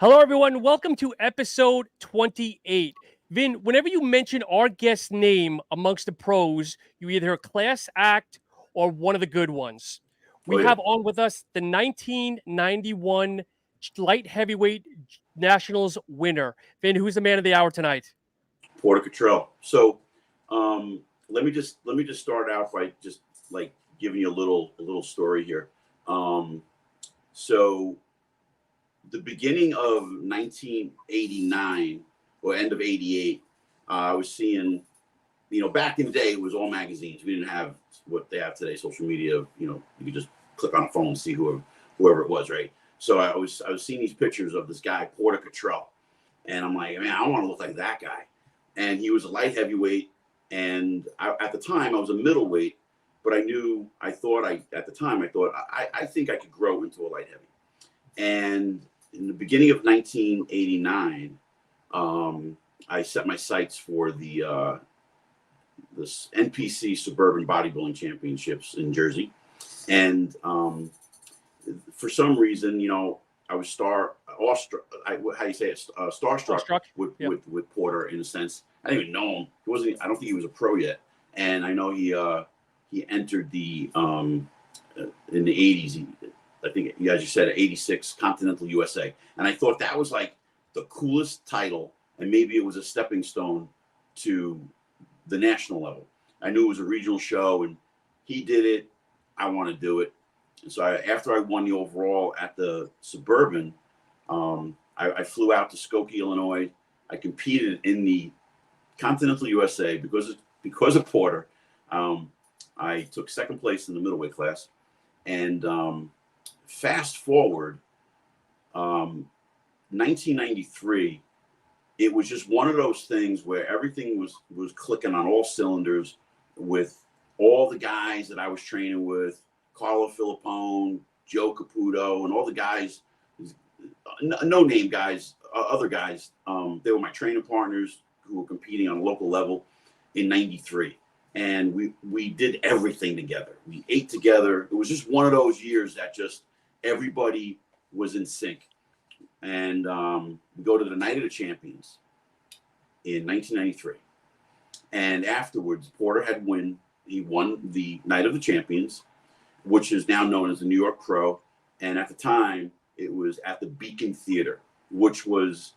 Hello, everyone. Welcome to episode 28. Vin, whenever you mention our guest name amongst the pros, you either a class act or one of the good ones. Oh We yeah, have on with us the 1991 light heavyweight nationals winner. Vin, who's the man of the hour tonight? Porter Cottrell. So, let me just start out by just like giving you a little story here. So the beginning of 1989 or end of 88, I was seeing, back in the day, it was all magazines. We didn't have what they have today, social media. You could just click on a phone and see whoever it was, right? So I was seeing these pictures of this guy, Porter Cottrell, and I'm like, man, I want to look like that guy. And he was a light heavyweight, and at the time I was a middleweight, but I thought I think I could grow into a light heavy. And in the beginning of 1989, I set my sights for the NPC Suburban Bodybuilding Championships in Jersey, and for some reason, I was starstruck with Porter in a sense. I didn't even know him. I don't think he was a pro yet, and I know he entered the in the 80s. I think, as you said, 86 Continental USA. And I thought that was like the coolest title. And maybe it was a stepping stone to the national level. I knew it was a regional show and he did it. I want to do it. And so after I won the overall at the Suburban, I flew out to Skokie, Illinois. I competed in the Continental USA because of Porter. I took second place in the middleweight class. And fast forward, 1993, it was just one of those things where everything was clicking on all cylinders with all the guys that I was training with, Carlo Filippone, Joe Caputo, and all the guys, no-name guys, other guys. They were my training partners who were competing on a local level in 93. And we did everything together. We ate together. It was just one of those years that just everybody was in sync. And we go to the Night of the Champions in 1993. And afterwards, Porter had won. He won the Night of the Champions, which is now known as the New York Pro. And at the time, it was at the Beacon Theater, which was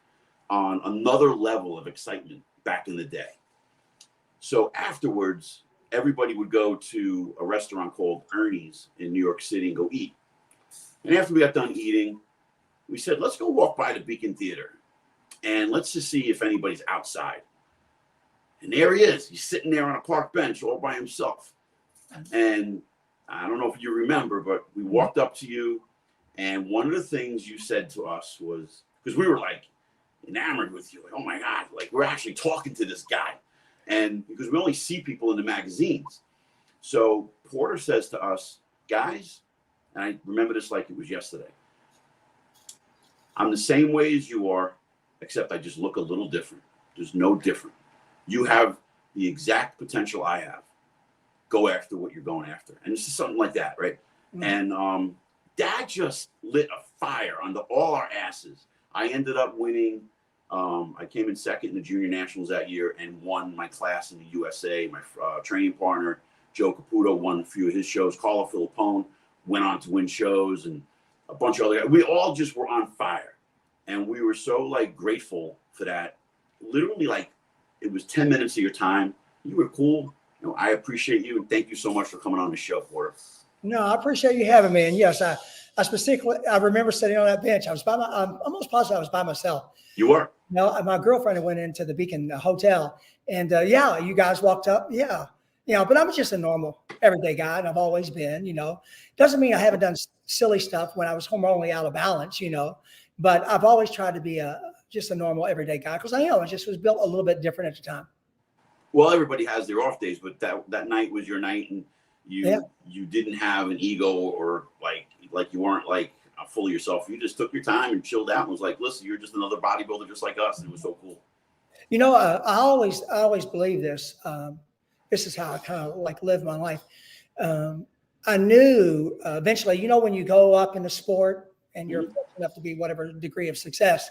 on another level of excitement back in the day. So afterwards, everybody would go to a restaurant called Ernie's in New York City and go eat. And after we got done eating, we said, let's go walk by the Beacon Theater and let's just see if anybody's outside. And there he is. He's sitting there on a park bench all by himself. And I don't know if you remember, but we walked up to you. And one of the things you said to us was, because we were like enamored with you, like, oh my God, like we're actually talking to this guy. And because we only see people in the magazines. So Porter says to us, guys, and I remember this like it was yesterday, I'm the same way as you are, except I just look a little different. There's no different. You have the exact potential I have. Go after what you're going after. And it's just something like that, right? Mm-hmm. And Dad just lit a fire under all our asses. I ended up winning. I came in second in the junior nationals that year and won my class in the USA. My training partner, Joe Caputo, won a few of his shows. Carlo Filippone went on to win shows and a bunch of other guys. We all just were on fire. And we were so like grateful for that. Literally like it was 10 minutes of your time. You were cool. I appreciate you. And thank you so much for coming on the show, Porter. No, I appreciate you having me. And yes, I specifically, I remember sitting on that bench. I'm almost positive I was by myself. You were? No, my girlfriend went into the Beacon Hotel and yeah, you guys walked up. Yeah. But I'm just a normal everyday guy and I've always been, doesn't mean I haven't done silly stuff when I was hormonally out of balance, but I've always tried to be just a normal everyday guy because I just was built a little bit different at the time. Well, everybody has their off days, but that night was your night and you didn't have an ego or like you weren't like full of yourself. You just took your time and chilled out and was like, listen, you're just another bodybuilder just like us. And it was so cool. I always believe this. This is how I kind of like live my life. I knew eventually, when you go up in the sport and you're fortunate enough to be whatever degree of success,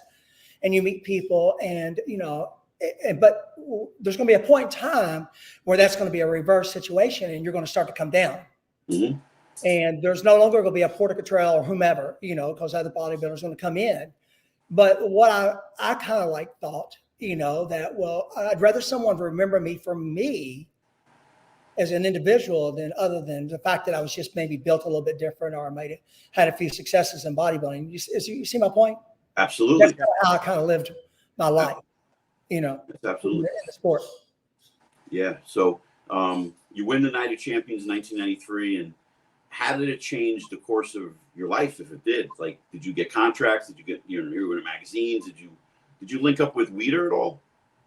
and you meet people, and but there's going to be a point in time where that's going to be a reverse situation, and you're going to start to come down. Mm-hmm. And there's no longer going to be a Porter Cottrell or whomever, because other bodybuilders are going to come in. But what I kind of like thought, that, well, I'd rather someone remember me for me as an individual than other than the fact that I was just maybe built a little bit different, or had a few successes in bodybuilding. You see my point? Absolutely. That's how I kind of lived my life, Absolutely. in the sport. Yeah. So you win the Night of Champions in 1993, and how did it change the course of your life, if it did? Like, did you get contracts? Did you get you were in magazines? Did you link up with Weider at all?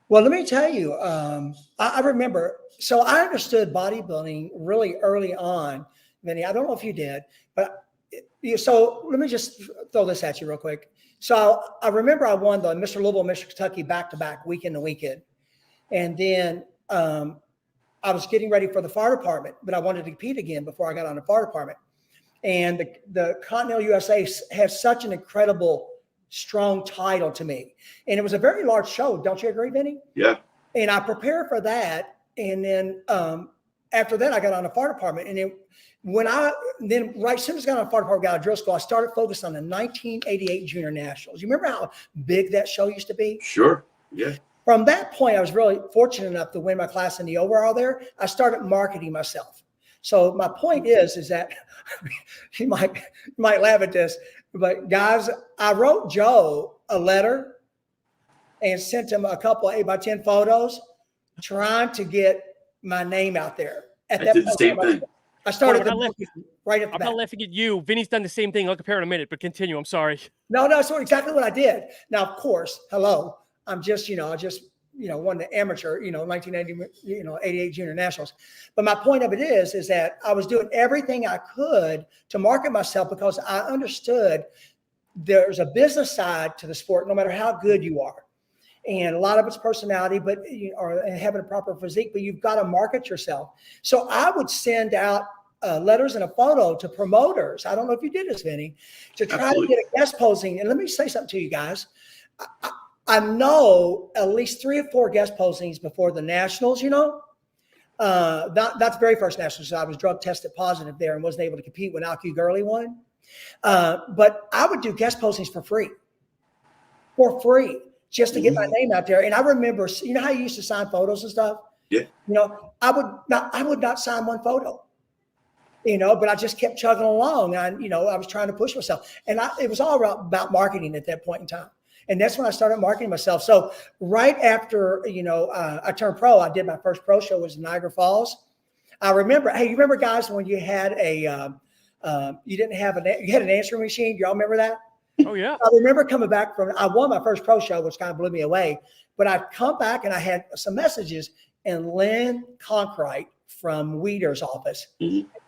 Well, let me tell you, I remember. So I understood bodybuilding really early on, Vinny. I don't know if you did, but so let me just throw this at you real quick. So I remember I won the Mr. Louisville, Mr. Kentucky back-to-back, weekend to weekend, and then I was getting ready for the fire department, but I wanted to compete again before I got on the fire department. And the Continental USA has such an incredible, strong title to me. And it was a very large show. Don't you agree, Vinny? Yeah. And I prepared for that. And then after that, I got on the fire department. And then right as soon as I got on the fire department, got out of drill school, I started focused on the 1988 Junior Nationals. You remember how big that show used to be? Sure. Yeah. From that point, I was really fortunate enough to win my class in the overall there. I started marketing myself. So my point is that you might laugh at this, but guys, I wrote Joe a letter and sent him a couple of 8x10 photos trying to get my name out there. I did the same thing. I started right at the I'm back. not laughing at you. Vinny's done the same thing. I'll compare in a minute, but continue. I'm sorry. No, so exactly what I did. Now, of course, hello. I'm just, won the amateur, 1980, 88 Junior Nationals. But my point of it is that I was doing everything I could to market myself because I understood there's a business side to the sport, no matter how good you are. And a lot of it's personality, but or having a proper physique, but you've got to market yourself. So I would send out letters and a photo to promoters. I don't know if you did this, Vinny, to try to get a guest posing. And let me say something to you guys. I know at least 3 or 4 guest postings before the Nationals, That's the very first Nationals. I was drug tested positive there and wasn't able to compete when Alcu Gurley won. But I would do guest postings for free, just to get my name out there. And I remember, how you used to sign photos and stuff? Yeah. I would not sign one photo, but I just kept chugging along. And, I was trying to push myself. And it was all about marketing at that point in time. And that's when I started marketing myself. So right after, I turned pro, I did my first pro show was in Niagara Falls. I remember, you remember guys when you had you had an answering machine? Y'all remember that? Oh yeah. I remember coming back I won my first pro show, which kind of blew me away, but I'd come back and I had some messages, and Lynn Conkrite from Weider's office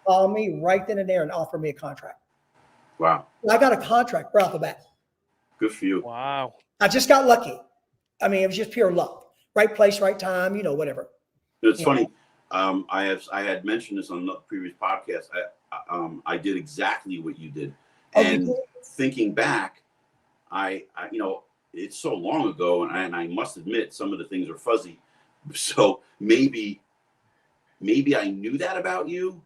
called me right then and there and offered me a contract. Wow. I got a contract right off the bat. Good for you. Wow. I just got lucky. I mean, it was just pure luck. Right place, right time, whatever. It's funny. I had mentioned this on the previous podcast. I did exactly what you did. And thinking back, I it's so long ago, and I must admit some of the things are fuzzy. So maybe I knew that about you,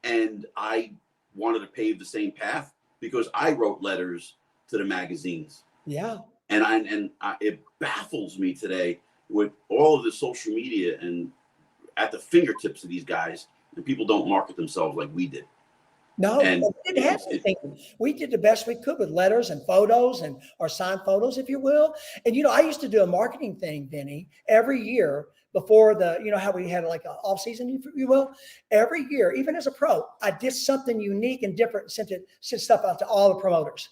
and I wanted to pave the same path because I wrote letters to the magazines. Yeah. And it baffles me today with all of the social media and at the fingertips of these guys, and people don't market themselves like we did. No, we didn't have anything. We did the best we could with letters and photos or signed photos, if you will. And, I used to do a marketing thing, Vinny, every year before how we had like an off season, if you will. Every year, even as a pro, I did something unique and different and sent stuff out to all the promoters.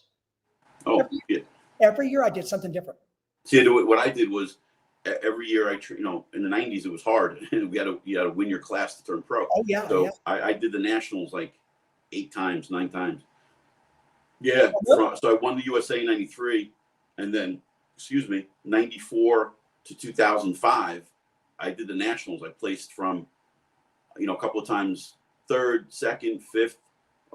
Every year I did something different. See, what I did was every year in the 90s, it was hard. And you had to win your class to turn pro. Oh, yeah. So yeah. I did the Nationals like 8 times, 9 times. Yeah. So I won the USA in 93. And then, 94 to 2005, I did the Nationals. I placed from, a couple of times 3rd, 2nd, 5th.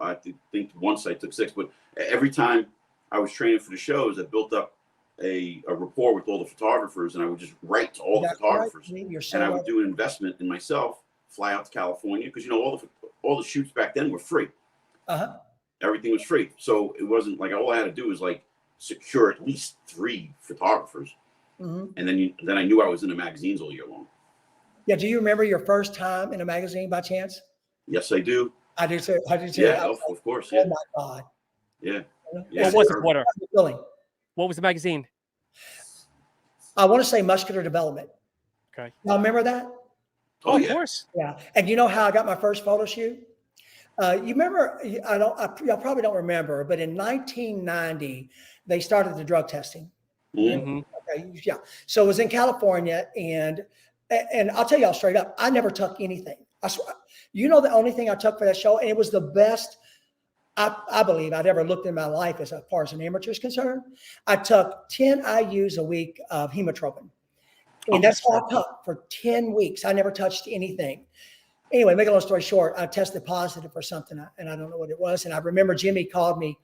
I think once I took 6th. But every time I was training for the shows, I built up a rapport with all the photographers, and I would just write to all the photographers, and I would do an investment in myself, fly out to California, because all the shoots back then were free. Everything was free, so it wasn't like all I had to do was like secure at least 3 photographers, and then I knew I was in the magazines all year long. Yeah. Do you remember your first time in a magazine by chance? Yes, I do. I do too. I do too. Yeah, of course. Yeah. Oh my God. Yeah. What was it, Porter? Feeling. What was the magazine? I want to say Muscular Development. Okay. Y'all remember that? Oh, of course. Yeah. And you know how I got my first photo shoot? You remember? Y'all probably don't remember, but in 1990 they started the drug testing. Okay. Yeah. So it was in California, and I'll tell y'all straight up, I never took anything. I swear. You know, the only thing I took for that show, and it was the best I believe I'd ever looked in my life as far as an amateur is concerned. I took 10 IUs a week of hematropin. And that's all I took for 10 weeks. I never touched anything. Anyway, make a long story short, I tested positive for something, and I don't know what it was. And I remember Jimmy called me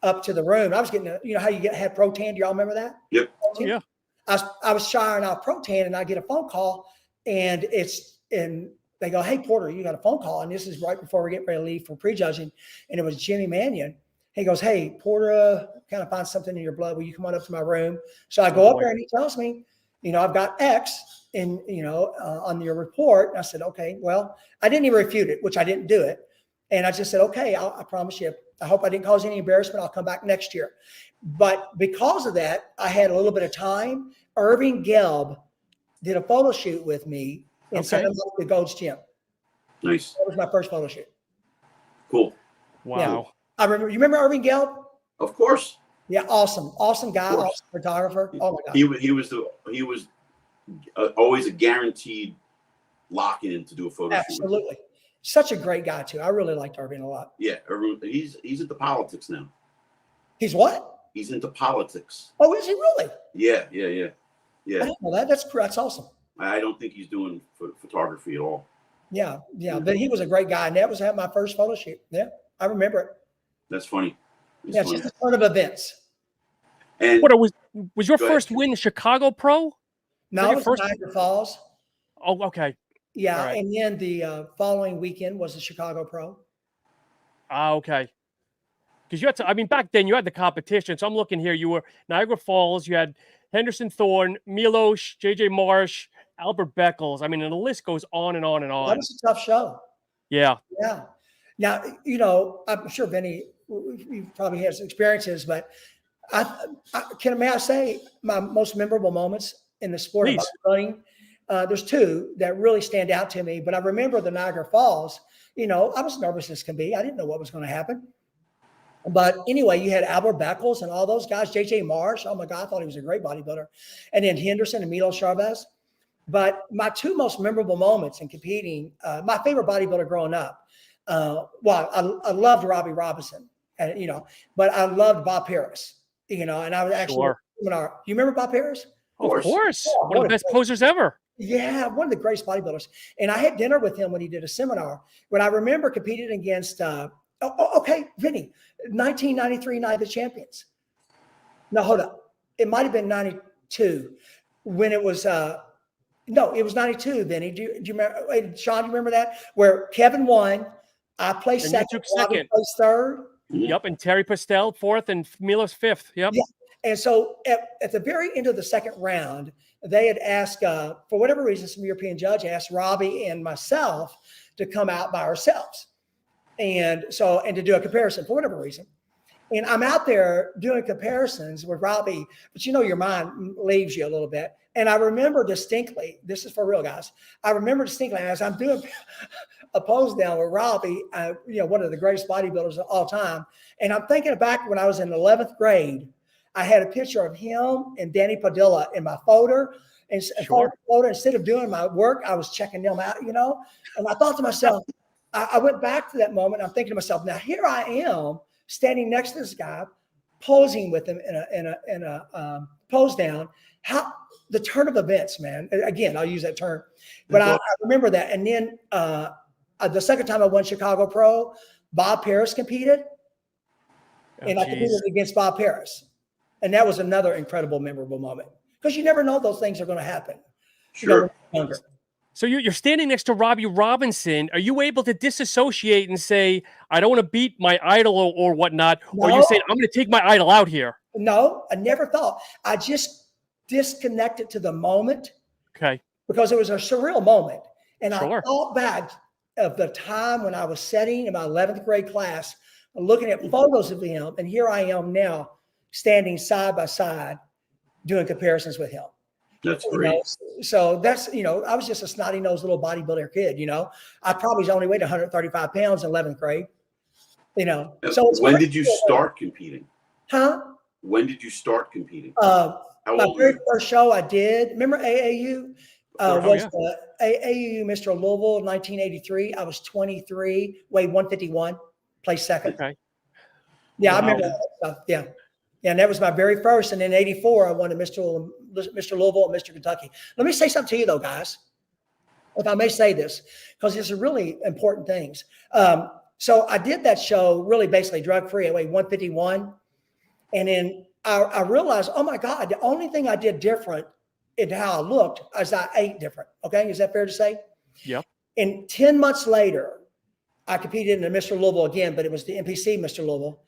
up to the room. I was getting, you know how you had Protan? Do y'all remember that? Yep. Yeah. I was shiring out Protan, and I get a phone call, and they go, "Hey, Porter, you got a phone call." And this is right before we get ready to leave for prejudging. And it was Jimmy Mannion. He goes, "Hey, Porter, kind of find something in your blood. Will you come on up to my room?" So I go up there, and he tells me, you know, I've got X in, you know, on your report. And I said, okay, well, I didn't even refute it, which I didn't do it. And I just said, okay, I promise you, I hope I didn't cause any embarrassment. I'll come back next year. But because of that, I had a little bit of time. Irving Gelb did a photo shoot with me and sent him up to Gold's Gym. Nice. That was my first photo shoot. Cool. Wow. Yeah. I remember. You remember Irving Gelb? Of course. Yeah, awesome guy, awesome photographer. Oh my God. He was always a guaranteed lock-in to do a photo shoot. Absolutely. Such a great guy too. I really liked Irving a lot. Yeah, he's into politics now. He's what? He's into politics. Oh, is he really? Yeah. I didn't know that. That's awesome. I don't think he's doing photography at all. Yeah. But he was a great guy, and that was my first photo shoot. Yeah, I remember it. That's funny. It's just a ton of events. And what was your first win Chicago Pro? No, it was Niagara Falls. Oh, okay. Yeah, right. And then the following weekend was the Chicago Pro. Okay. Because you had to, I mean, back then you had the competition. So I'm looking here. You were Niagara Falls. You had Henderson Thorne, Milos, JJ Marsh, Albert Beckles. I mean, and the list goes on and on and on. That was a tough show. Yeah. Yeah. Now, you know, I'm sure Vinny, you probably has experiences, but may I say my most memorable moments in the sport of bodybuilding? There's 2 that really stand out to me, but I remember the Niagara Falls. You know, I was nervous as can be. I didn't know what was going to happen. But anyway, you had Albert Beckles and all those guys, JJ Marsh. Oh my God, I thought he was a great bodybuilder. And then Henderson and Milo Chavez. But my 2 most memorable moments in competing, my favorite bodybuilder growing up, I loved Robbie Robinson, and you know, but I loved Bob Harris, you know, and I was actually seminar. You remember Bob Harris? Of course. Yeah, one of the best posers ever. Yeah, one of the greatest bodybuilders. And I had dinner with him when he did a seminar. When I remember competing against Vinny, 1993 Night of the Champions. No, hold up. It might have been 92 when it was no, it was 92, Vinny. Do you remember? Wait, Sean, do you remember that? Where Kevin won, I placed second, Robbie placed third. Yep, and Terry Pastel 4th and Milos 5th. Yep. Yeah. And so at the very end of the second round, they had asked, for whatever reason, some European judge asked Robbie and myself to come out by ourselves. And to do a comparison for whatever reason. And I'm out there doing comparisons with Robbie, but you know, your mind leaves you a little bit. And I remember distinctly, this is for real, guys. I remember distinctly as I'm doing a pose down with Robbie, you know, one of the greatest bodybuilders of all time. And I'm thinking back when I was in 11th grade, I had a picture of him and Danny Padilla in my folder. And instead of doing my work, I was checking them out, you know. And I thought to myself, I went back to that moment. I'm thinking to myself, now here I am standing next to this guy, posing with him in a pose down. How the turn of events, man. Again, I'll use that term, but I remember that. And then the second time I won Chicago Pro, Bob Paris competed, and I competed against Bob Paris. And that was another incredible, memorable moment because you never know those things are going to happen. Sure. You know, when you're younger. So you're standing next to Robbie Robinson. Are you able to disassociate and say, I don't want to beat my idol or whatnot? Or No. you saying, I'm going to take my idol out here? No, I never thought. I just disconnected to the moment Okay. because it was a surreal moment. And Sure. I thought back of the time when I was sitting in my 11th grade class, looking at photos of him. And here I am now standing side by side doing comparisons with him. That's You great. know, so that's, you know, I was just a snotty nosed little bodybuilder kid, you know. I probably only weighed 135 pounds in 11th grade, you know. So it's when did you start competing? Huh? When did you start competing? My old very were you? first show I did, remember AAU? Was yeah. the AAU Mr. Louisville 1983. I was 23, weighed 151, placed second. Okay. Yeah, Wow. I remember all that stuff. Yeah. Yeah, and that was my very first. And in 84, I won a Mr. Louisville and Mr. Kentucky. Let me say something to you, though, guys, if I may say this, because these are really important things. So I did that show really basically drug-free. I weighed 151. And then I realized, oh, my God, the only thing I did different in how I looked is I ate different. Okay, is that fair to say? Yep. And 10 months later, I competed in the Mr. Louisville again, but it was the NPC Mr. Louisville.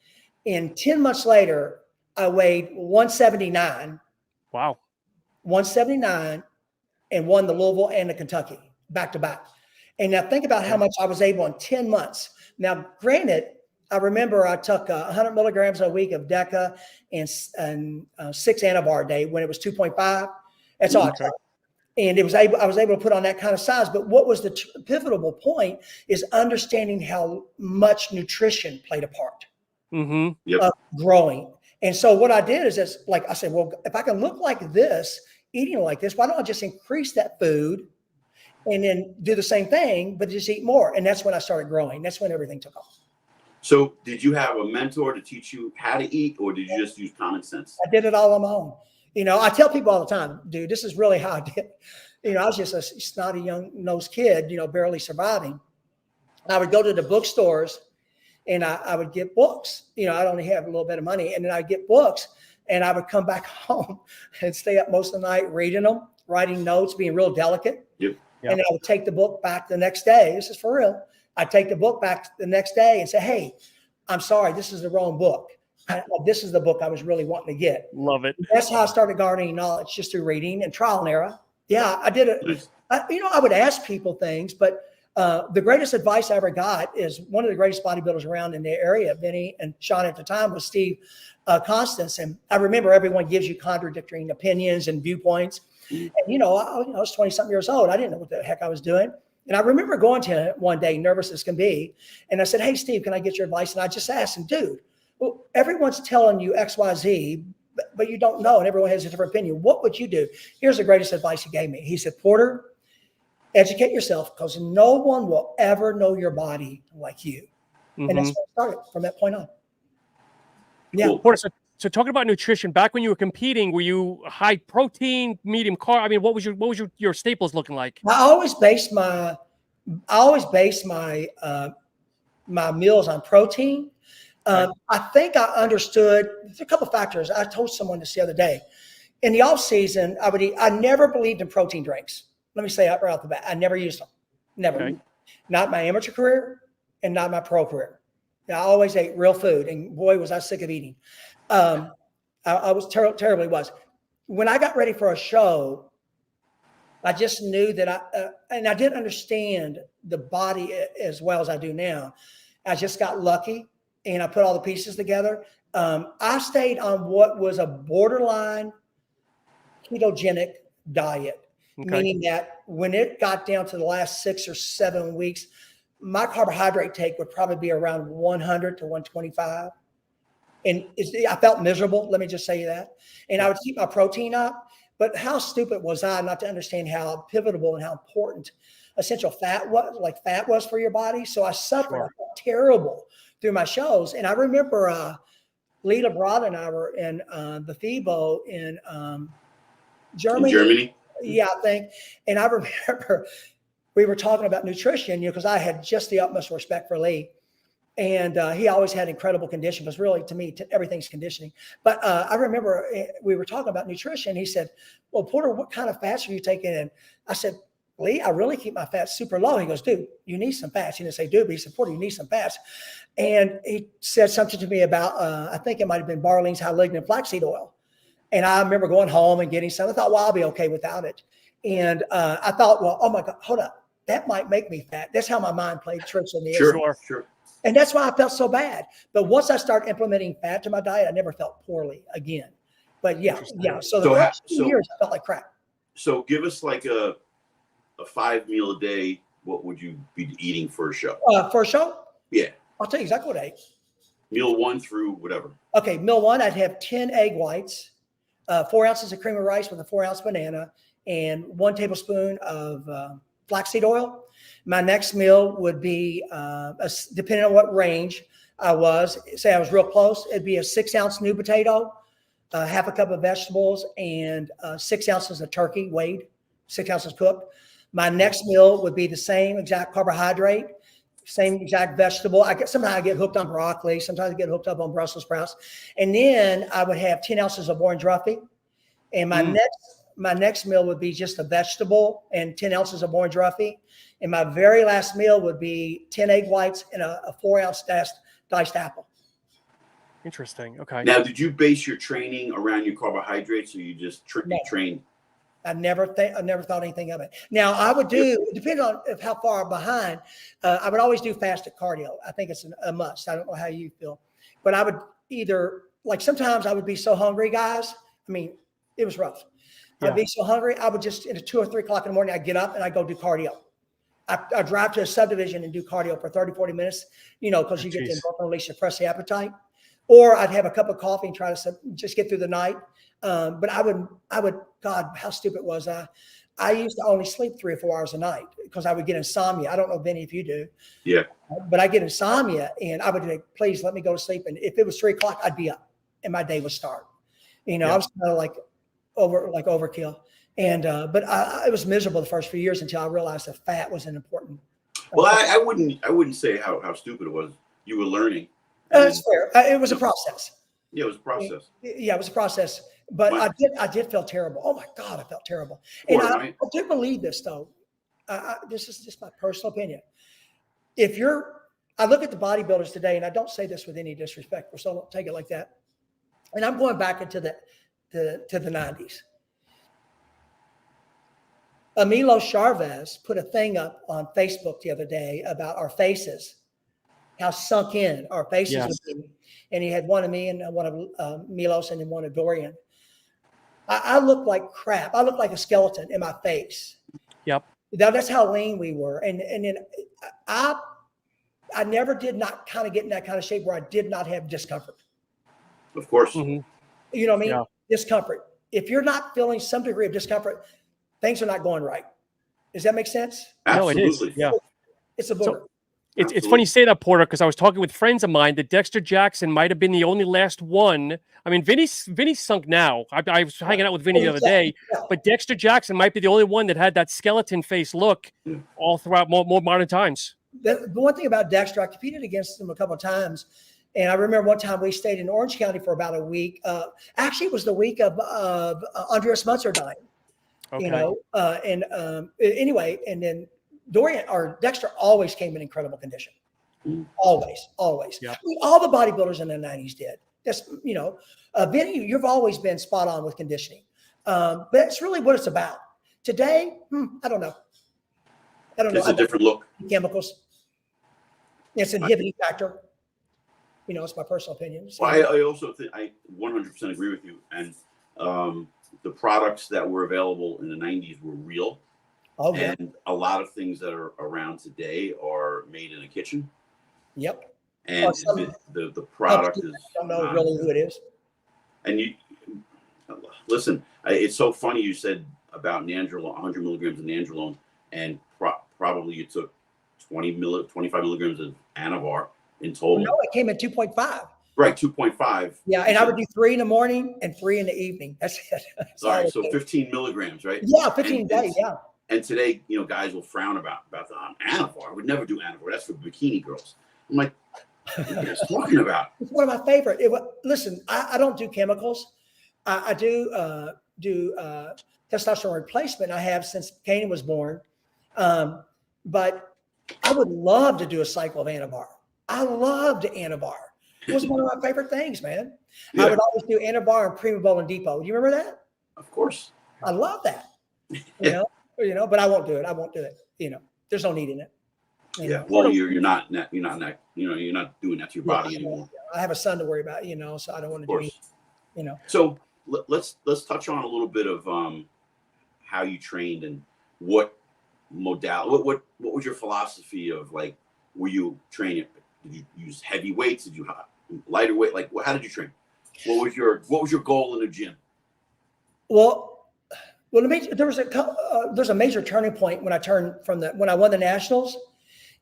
And 10 months later, I weighed 179, Wow. 179, and won the Louisville and the Kentucky back to back. And now think about how much I was able in 10 months. Now, granted, I remember I took 100 milligrams a week of DECA and 6 Anavar a day when it was 2.5. That's all I took. And I was able to put on that kind of size. But what was the pivotal point is understanding how much nutrition played a part of growing. And so what I did is like I said, well, if I can look like this, eating like this, why don't I just increase that food and then do the same thing, but just eat more? And that's when I started growing. That's when everything took off. So did you have a mentor to teach you how to eat, or did you just use common sense? I did it all on my own. You know, I tell people all the time, dude, this is really how I did. You know, I was just a snotty young nosed kid, you know, barely surviving. I would go to the bookstores and I would get books. You know, I'd only have a little bit of money, and then I'd get books, and I would come back home and stay up most of the night reading them, writing notes, being real delicate. Yep. And I would take the book back the next day. This is for real. I'd take the book back the next day and say, hey, I'm sorry, this is the wrong book. This is the book I was really wanting to get. Love it. That's how I started garnering knowledge, just through reading and trial and error. Yeah, I did it. Nice. I would ask people things, but the greatest advice I ever got is one of the greatest bodybuilders around in the area, Vinny and Sean at the time, was Steve Constance. And I remember everyone gives you contradicting opinions and viewpoints. And, you know, I was 20-something years old. I didn't know what the heck I was doing. And I remember going to him one day, nervous as can be. And I said, hey, Steve, can I get your advice? And I just asked him, dude, well, everyone's telling you X, Y, Z, but you don't know, and everyone has a different opinion. What would you do? Here's the greatest advice he gave me. He said, Porter, educate yourself, because no one will ever know your body like you. And that's where I started from that point on. Yeah. Cool. Porter, so talking about nutrition, back when you were competing, were you high protein, medium carb? I mean, what was your staples looking like? I always based my my meals on protein. I think I understood a couple of factors. I told someone this the other day. In the off season, I never believed in protein drinks. Let me say that right off the bat. I never used them. Never. Okay. Not my amateur career and not my pro career. I always ate real food, and boy, was I sick of eating. I was terribly was. When I got ready for a show, I just knew that and I didn't understand the body as well as I do now. I just got lucky, and I put all the pieces together. I stayed on what was a borderline ketogenic diet, meaning that when it got down to the last 6 or 7 weeks, my carbohydrate take would probably be around 100 to 125. And I felt miserable. Let me just say that. And I would keep my protein up. But how stupid was I not to understand how pivotal and how important essential fat was for your body? So I suffered. I felt terrible through my shows. And I remember Lita Brod and I were in the FIBO in Germany. In Germany? Yeah, I think. And I remember we were talking about nutrition, because I had just the utmost respect for Lee. And he always had incredible condition, because really, to me, everything's conditioning. But I remember we were talking about nutrition. He said, well, Porter, what kind of fats are you taking? And I said, Lee, I really keep my fats super low. He goes, dude, you need some fats. He didn't say dude, but he said, Porter, you need some fats. And he said something to me about, I think it might have been Barlean's high lignin flaxseed oil. And I remember going home and getting some. I thought, well, I'll be okay without it. And I thought, well, oh my God, hold up. That might make me fat. That's how my mind played tricks on me. Sure. And that's why I felt so bad. But once I started implementing fat to my diet, I never felt poorly again. But yeah. So the first 2 years, I felt like crap. So give us like a 5 meal a day. What would you be eating for a show? For a show? Yeah. I'll tell you exactly what I ate. Meal 1 through whatever. Okay, meal 1, I'd have 10 egg whites, 4 ounces of cream of rice with a 4-ounce banana, and 1 tablespoon of flaxseed oil. My next meal would be, depending on what range I was, say I was real close, it'd be a 6-ounce new potato, half a cup of vegetables, and 6 ounces of turkey weighed, 6 ounces cooked. My next meal would be the same exact carbohydrate, same exact vegetable. Sometimes I get hooked on broccoli. Sometimes I get hooked up on Brussels sprouts. And then I would have 10 ounces of orange roughy. And my next meal would be just a vegetable and 10 ounces of orange roughy. And my very last meal would be 10 egg whites and a 4-ounce diced apple. Interesting. Okay. Now, did you base your training around your carbohydrates, or you just trained? I never thought anything of it. Now I would do, depending on how far I'm behind, I would always do fasted cardio. I think it's a must. I don't know how you feel, but I would either, like, sometimes I would be so hungry, guys. I mean, it was rough. Yeah. I'd be so hungry. I would just, at 2 or 3 o'clock in the morning, I'd get up and I'd go do cardio. I drive to a subdivision and do cardio for 30, 40 minutes, because you get the endorphin release, suppress the appetite. Or I'd have a cup of coffee and try to just get through the night. But I would, God, how stupid was I? I used to only sleep 3 or 4 hours a night because I would get insomnia. I don't know, Vinny, if you do. Yeah. But I get insomnia, and I would be like, please let me go to sleep. And if it was 3 o'clock, I'd be up and my day would start. I was kind of like overkill. And, but it was miserable the first few years until I realized that fat was an important. Well, I wouldn't say how stupid it was. You were learning. That's fair. It was a process. Yeah, it was a process. Yeah, it was a process. But I did feel terrible. Oh my God, I felt terrible. And I do believe this, though. This is just my personal opinion. I look at the bodybuilders today, and I don't say this with any disrespect, so don't take it like that. And I'm going back into the 90s. Emilio Chavez put a thing up on Facebook the other day about our faces, how sunk in our faces would be. And he had one of me and one of Milos and then one of Dorian. I looked like crap. I looked like a skeleton in my face. Yep. That's how lean we were. And then I never did not kind of get in that kind of shape where I did not have discomfort. Of course. Mm-hmm. You know what I mean? Yeah. Discomfort. If you're not feeling some degree of discomfort, things are not going right. Does that make sense? Absolutely. No, it is. Yeah. It's a booger. It's funny you say that, Porter, because I was talking with friends of mine that Dexter Jackson might have been the only last one. I mean, Vinny's sunk now. I was hanging out with Vinny the other day, but Dexter Jackson might be the only one that had that skeleton face look all throughout more modern times. The one thing about Dexter, I competed against him a couple of times. And I remember one time we stayed in Orange County for about a week. Actually, it was the week of Andreas Munzer dying. Okay. Anyway, and then Dexter always came in incredible condition. Always. Yep. I mean, all the bodybuilders in the 90s did. That's, Vinny, you've always been spot on with conditioning. But that's really what it's about. Today, I don't know. It's a different look. Chemicals. It's an inhibiting factor. It's my personal opinion. So. Well, I also think I 100% agree with you. And the products that were available in the 90s were real. Oh, yeah. And a lot of things that are around today are made in a kitchen. Yep. And the product is. I don't know really who it is. And you listen, it's so funny you said about Nandrolone, 100 milligrams of Nandrolone, and probably you took 25 milligrams of Anavar in total. No, it came in 2.5. Right, 2.5. Yeah, and I would do 3 in the morning and 3 in the evening. That's it. All right, so 15 milligrams, right? Yeah, 15 a day, yeah. And today, guys will frown about the Anavar. I would never do Anavar. That's for bikini girls. I'm like, What are you guys talking about? It's one of my favorite. Listen, I don't do chemicals. I do testosterone replacement. I have since Kanan was born. But I would love to do a cycle of Anabar. I loved Anabar. It was one of my favorite things, man. Yeah. I would always do Anabar and Prima Bowl and Depot. You remember that? Of course. I love that. You know, but I won't do it. I won't do it. You know, there's no need in it. Yeah. Well, you're not doing that to your body anymore. I have a son to worry about, you know, so I don't want to do anything, you know. So let's touch on a little bit of how you trained and what modality. What was your philosophy of, like, were you training? Did you use heavy weights? Did you lighter weight? Like, how did you train? What was your goal in the gym? Well, there's a major turning point when I won the nationals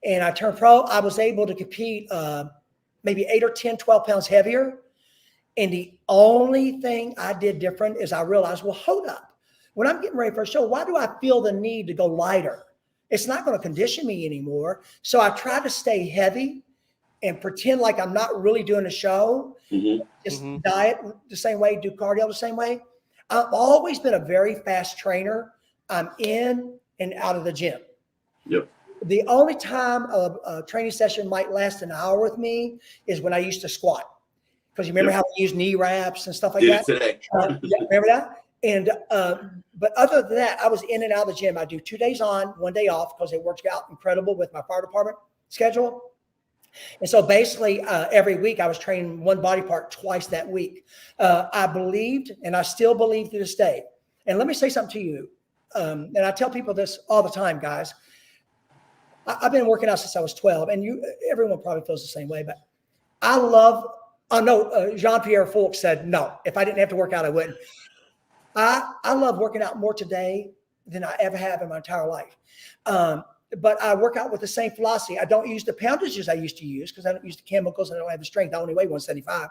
and I turned pro. I was able to compete maybe 8 or 10, 12 pounds heavier. And the only thing I did different is I realized, well, hold up. When I'm getting ready for a show, why do I feel the need to go lighter? It's not going to condition me anymore. So I try to stay heavy and pretend like I'm not really doing a show. Just diet the same way, do cardio the same way. I've always been a very fast trainer. I'm in and out of the gym. Yep. The only time a training session might last an hour with me is when I used to squat. Because you remember how we use knee wraps and stuff like that? Today. Yeah, remember that? And but other than that, I was in and out of the gym. I do 2 days on, 1 day off because it works out incredible with my fire department schedule. And so basically every week I was training one body part twice that week. I believed, and I still believe to this day. And let me say something to you. And I tell people this all the time, guys. I've been working out since I was 12, and everyone probably feels the same way. But I know Jean-Pierre Fulk said, no, if I didn't have to work out, I wouldn't. I love working out more today than I ever have in my entire life. But I work out with the same philosophy. I don't use the poundages I used to use because I don't use the chemicals. I don't have the strength. I only weigh 175.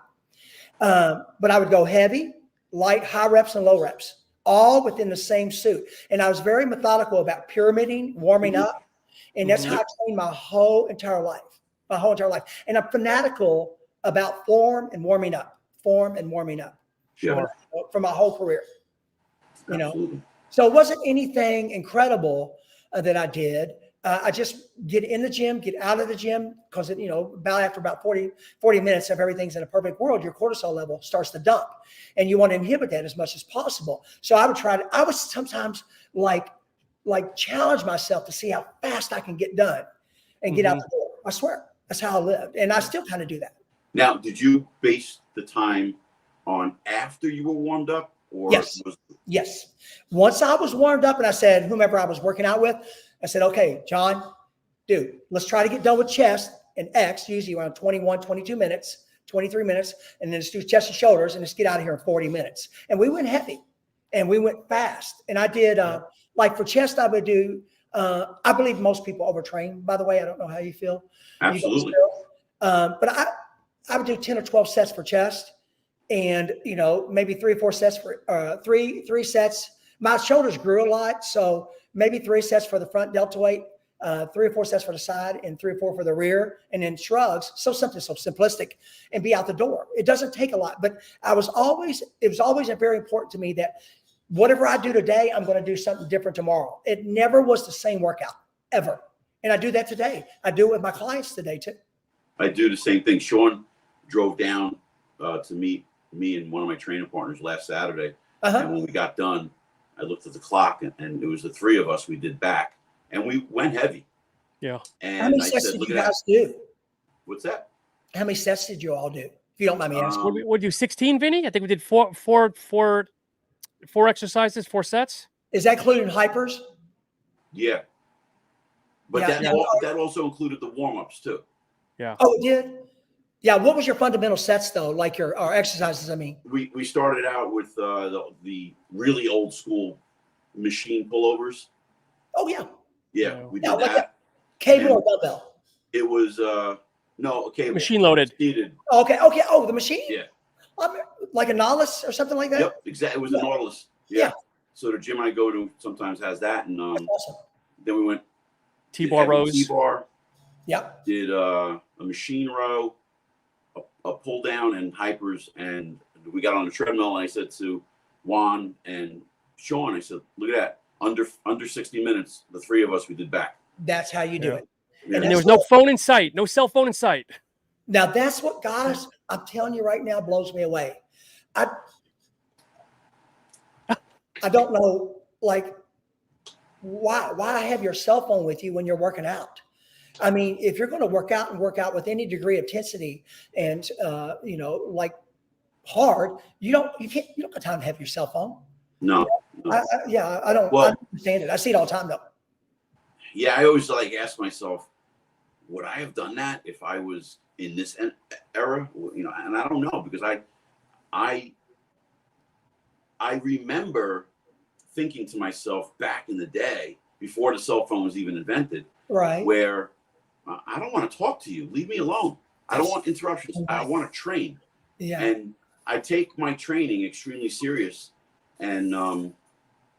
But I would go heavy, light, high reps, and low reps, all within the same suit. And I was very methodical about pyramiding, warming up. And that's how I trained my whole entire life. And I'm fanatical about form and warming up. Sure. For my whole career. You Absolutely. know, so it wasn't anything incredible that I did. I just get in the gym, get out of the gym, because after about 40 minutes of everything's in a perfect world, your cortisol level starts to dump, and you want to inhibit that as much as possible. So I would sometimes like challenge myself to see how fast I can get done and get out the door. I swear, that's how I lived, and I still kind of do that. Now, did you base the time on after you were warmed up? Or Yes. Once I was warmed up and I said, whomever I was working out with, I said, okay, John, dude, let's try to get done with chest and X, usually around 21, 22 minutes, 23 minutes. And then just do chest and shoulders and just get out of here in 40 minutes. And we went heavy and we went fast. And I did, like for chest, I would do, I believe most people overtrain, by the way. I don't know how you feel. Absolutely. But I would do 10 or 12 sets for chest. And, maybe 3 or 4 sets for three sets. My shoulders grew a lot. So maybe 3 sets for the front deltoid, 3 or 4 sets for the side, and 3 or 4 for the rear, and then shrugs. So something so simplistic, and be out the door. It doesn't take a lot, but it was always very important to me that whatever I do today, I'm going to do something different tomorrow. It never was the same workout ever. And I do that today. I do it with my clients today too. I do the same thing. Sean drove down to meet me and one of my training partners last Saturday. And when we got done, I looked at the clock and it was the 3 of us we did back, and we went heavy. Yeah. And how many sets did you guys do? What's that? How many sets did you all do? If you don't mind me asking. What do you 16, Vinny? I think we did four exercises, 4 sets. Is that including hypers? Yeah. But that also included the warm-ups too. Yeah. Oh, it did? Yeah, what was your fundamental sets though? Like our exercises, I mean. We started out with the really old school machine pullovers. Oh yeah. Yeah, we did that. Cable or dumbbell? It was cable. Machine loaded. Seated. Okay. Oh, the machine? Yeah. Like a Nautilus or something like that? Yep, exactly. It was a Nautilus. Yeah. So the gym I go to sometimes has that, and awesome. Then we went T-bar rows. T-bar. Yep. Did a machine row. a pull down and hypers, and we got on the treadmill, and I said to Juan and Sean, I said, look at that, under 60 minutes, the three of us, we did back. That's how you do it. Yeah. And there was no phone in sight, no cell phone in sight. Now that's what got us. I'm telling you right now, blows me away. I don't know, like, why have your cell phone with you when you're working out? I mean, if you're going to work out with any degree of intensity and you know, like hard, you don't have time to have your cell phone. No. I don't understand it. I see it all the time though. Yeah, I always like ask myself, would I have done that if I was in this era? You know, and I don't know, because I remember thinking to myself back in the day, before the cell phone was even invented, right? Where I don't want to talk to you. Leave me alone. I don't want interruptions. I want to train. Yeah. And I take my training extremely serious. And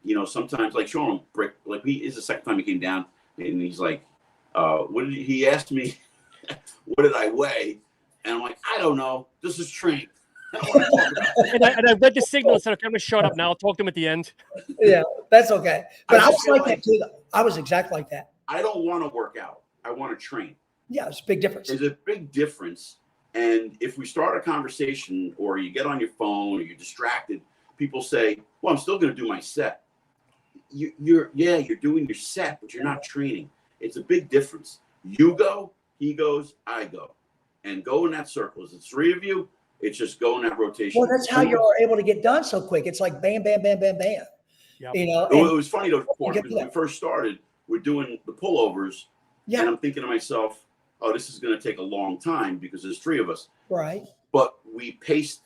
you know, sometimes like Sean Brick, like is the second time he came down, and he's like, he asked me, what did I weigh? And I'm like, I don't know. This is training. I don't want to talk about it. And I read the signal and said, okay, I'm going to shut up now. I'll talk to him at the end. Yeah, that's okay. But I was like that too. I was exactly like that. I don't want to work out. I want to train. Yeah, it's a big difference. There's a big difference. And if we start a conversation or you get on your phone or you're distracted, people say, well, I'm still going to do my set. You're doing your set, but you're not training. It's a big difference. You go, he goes, I go. And go in that circle. As the three of you, it's just go in that rotation. Well, that's how you're able to get done so quick. It's like bam, bam, bam, bam, bam. Yep. You know, it was funny though, because when we first started, we're doing the pullovers. Yeah. And I'm thinking to myself, oh, this is going to take a long time because there's three of us. Right. But we paced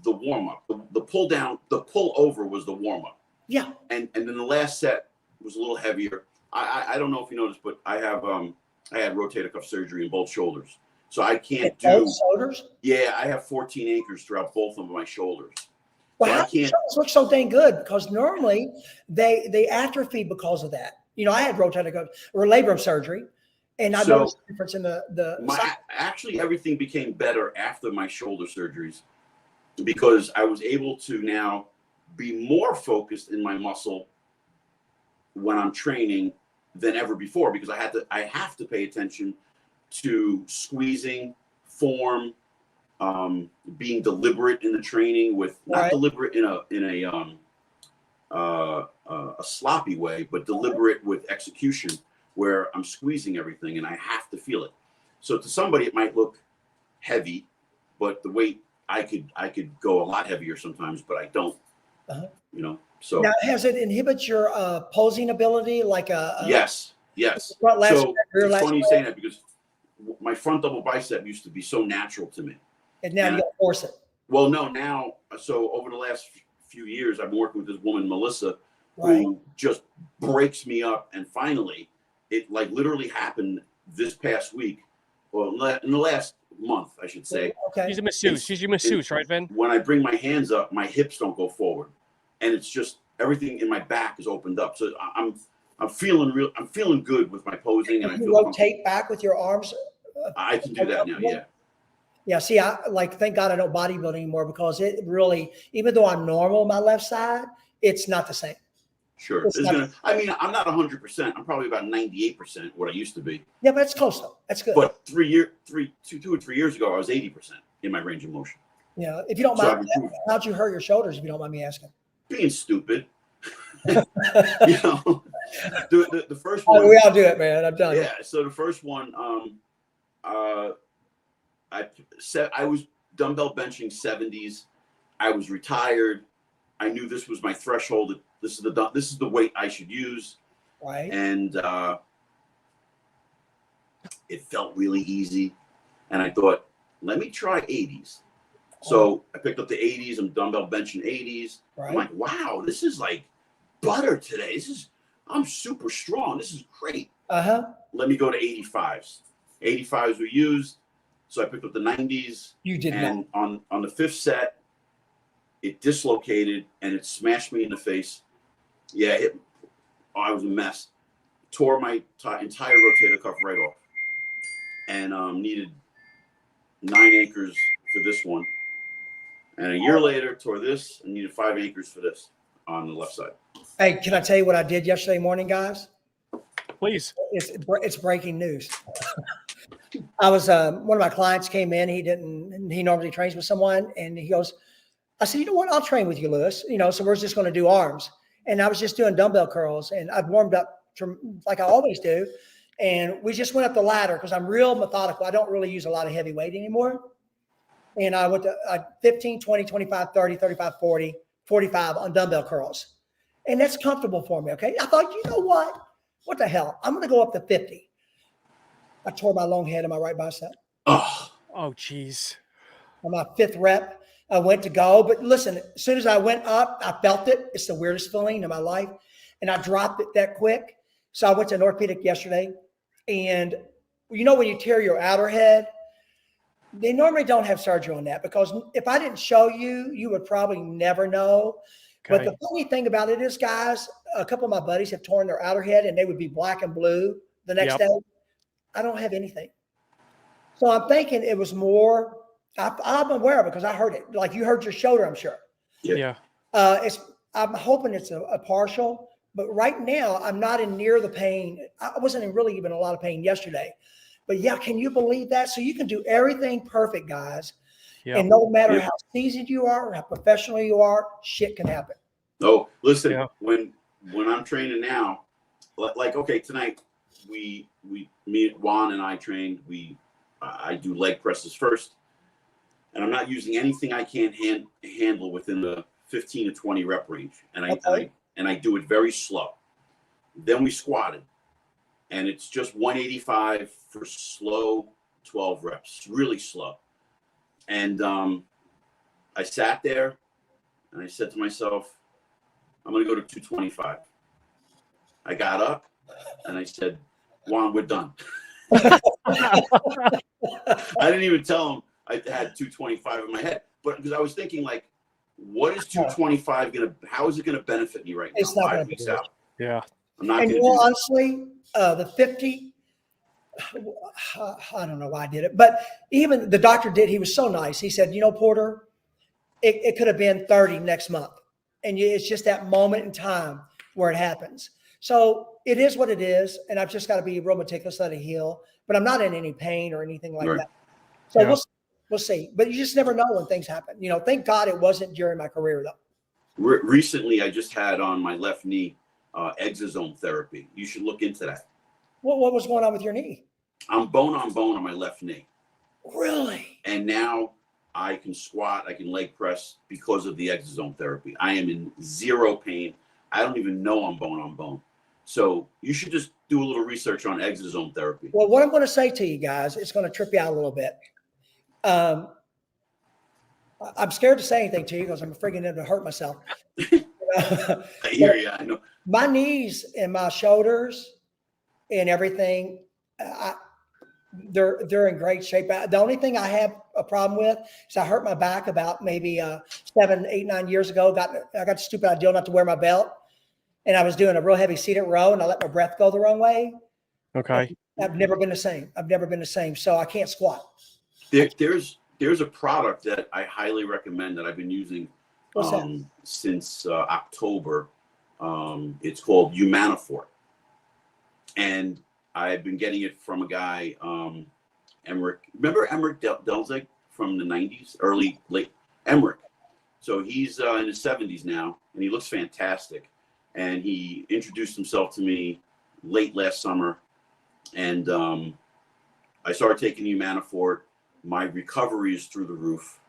the warm up. The pull down, the pull over was the warm up. Yeah. And then the last set was a little heavier. I don't know if you noticed, but I had rotator cuff surgery in both shoulders. So I can't do both shoulders. Yeah, I have 14 anchors throughout both of my shoulders. Well, so how do shoulders look so dang good? Because normally they atrophy because of that. You know, I had rotator cuff or labrum surgery, and I noticed the difference in the actually everything became better after my shoulder surgeries, because I was able to now be more focused in my muscle when I'm training than ever before, because I have to pay attention to squeezing, form, being deliberate in the training, with not deliberate in a sloppy way, but deliberate with execution, where I'm squeezing everything and I have to feel it. So to somebody it might look heavy, but the weight I could go a lot heavier sometimes, but I don't. You know. So now, has it inhibit your posing ability? Like yes. Front lat So it's funny you saying that, because my front double bicep used to be so natural to me. And now you got to force it. Well, no, now, so over the last few years, I've been working with this woman, Melissa, who just breaks me up. And finally, it like literally happened this past week, or in the last month, I should say. Okay. She's a masseuse. She's your masseuse, right, Vin? When I bring my hands up, my hips don't go forward. And it's just everything in my back is opened up. So I'm feeling good with my posing. And I feel rotate back with your arms. I can do that now. Yeah. Yeah. See, thank God I don't bodybuild anymore, because it really, even though I'm normal on my left side, it's not the same. Sure. I mean, I'm not 100%. I'm probably about 98% what I used to be. Yeah, but it's close though. That's good. But 2 or 3 years ago, I was 80% in my range of motion. Yeah. If you don't mind, how'd you hurt your shoulders, if you don't mind me asking? Being stupid. You know, the first one. We all do it, man. I'm telling you. Yeah. So the first one, I was dumbbell benching 70s. I was retired. I knew this was my threshold. This is the weight I should use. Right. And it felt really easy. And I thought, let me try 80s. So I picked up the 80s. I'm dumbbell benching 80s. Right. I'm like, wow, this is like butter today. I'm super strong. This is great. Let me go to 85s. 85s were used. So I picked up the 90s. You did not. And on the fifth set, it dislocated and it smashed me in the face. Yeah, I was a mess. Tore my entire rotator cuff right off, and needed 9 acres for this one. And a year later, tore this and needed 5 acres for this on the left side. Hey, can I tell you what I did yesterday morning, guys? Please. It's breaking news. I was one of my clients came in. He normally trains with someone, and he goes, I said, you know what? I'll train with you, Lewis. So we're just going to do arms. And I was just doing dumbbell curls, and I've warmed up like I always do. And we just went up the ladder because I'm real methodical. I don't really use a lot of heavy weight anymore. And I went to 15, 20, 25, 30, 35, 40, 45 on dumbbell curls. And that's comfortable for me, okay? I thought, you know what? What the hell? I'm going to go up to 50. I tore my long head in my right bicep. Oh, geez. On my 5th rep, I went to go. But listen, as soon as I went up, I felt it. It's the weirdest feeling in my life. And I dropped it that quick. So I went to an orthopedic yesterday. And when you tear your outer head, they normally don't have surgery on that, because if I didn't show you, you would probably never know. Okay. But the funny thing about it is, guys, a couple of my buddies have torn their outer head and they would be black and blue the next day. I don't have anything. So I'm thinking it was more, I'm aware of it because I heard it. Like you heard your shoulder, I'm sure. Yeah. I'm hoping it's a partial, but right now I'm not in near the pain. I wasn't in really even a lot of pain yesterday. But yeah, can you believe that? So you can do everything perfect, guys. Yep. And no matter how seasoned you are or how professional you are, shit can happen. Oh, listen, when I'm training now, like okay, tonight me, Juan and I trained. I do leg presses first, and I'm not using anything I can't handle within the 15 to 20 rep range, and I do it very slow. Then we squatted. And it's just 185 for slow 12 reps, really slow. And I sat there and I said to myself, I'm going to go to 225. I got up and I said, Juan, we're done. I didn't even tell him I had 225 in my head, but because I was thinking, like, what is 225 how is it going to benefit me right now? It's not 5 weeks out. Yeah. I'm not going to do that. Honestly, the 50, I don't know why I did it, but even the doctor he was so nice. He said, Porter, it could have been 30 next month. And it's just that moment in time where it happens. So it is what it is. And I've just got to be real meticulous, let it heal, but I'm not in any pain or anything like that. So we'll see, but you just never know when things happen. Thank God it wasn't during my career though. Recently, I just had on my left knee exosome therapy. You should look into that. What was going on with your knee? I'm bone on my left knee. Really? And now I can squat, I can leg press because of the exosome therapy. I am in zero pain. I don't even know I'm bone on bone. So you should just do a little research on exosome therapy. Well, what I'm going to say to you guys, it's going to trip you out a little bit. I'm scared to say anything to you because I'm afraid to hurt myself. I hear you. I know. My knees and my shoulders and everything, they're in great shape. The only thing I have a problem with is I hurt my back about maybe 7, 8, 9 years ago. I got the stupid idea not to wear my belt, and I was doing a real heavy seated row, and I let my breath go the wrong way. Okay. I've never been the same. So I can't squat. There's a product that I highly recommend that I've been using since October. It's called Humano. And I've been getting it from a guy, Emmerich. Remember Emmerich Delzig from the 90s, late Emmerich. So he's in his 70s now, and he looks fantastic. And he introduced himself to me late last summer. And I started taking Humano. My recovery is through the roof.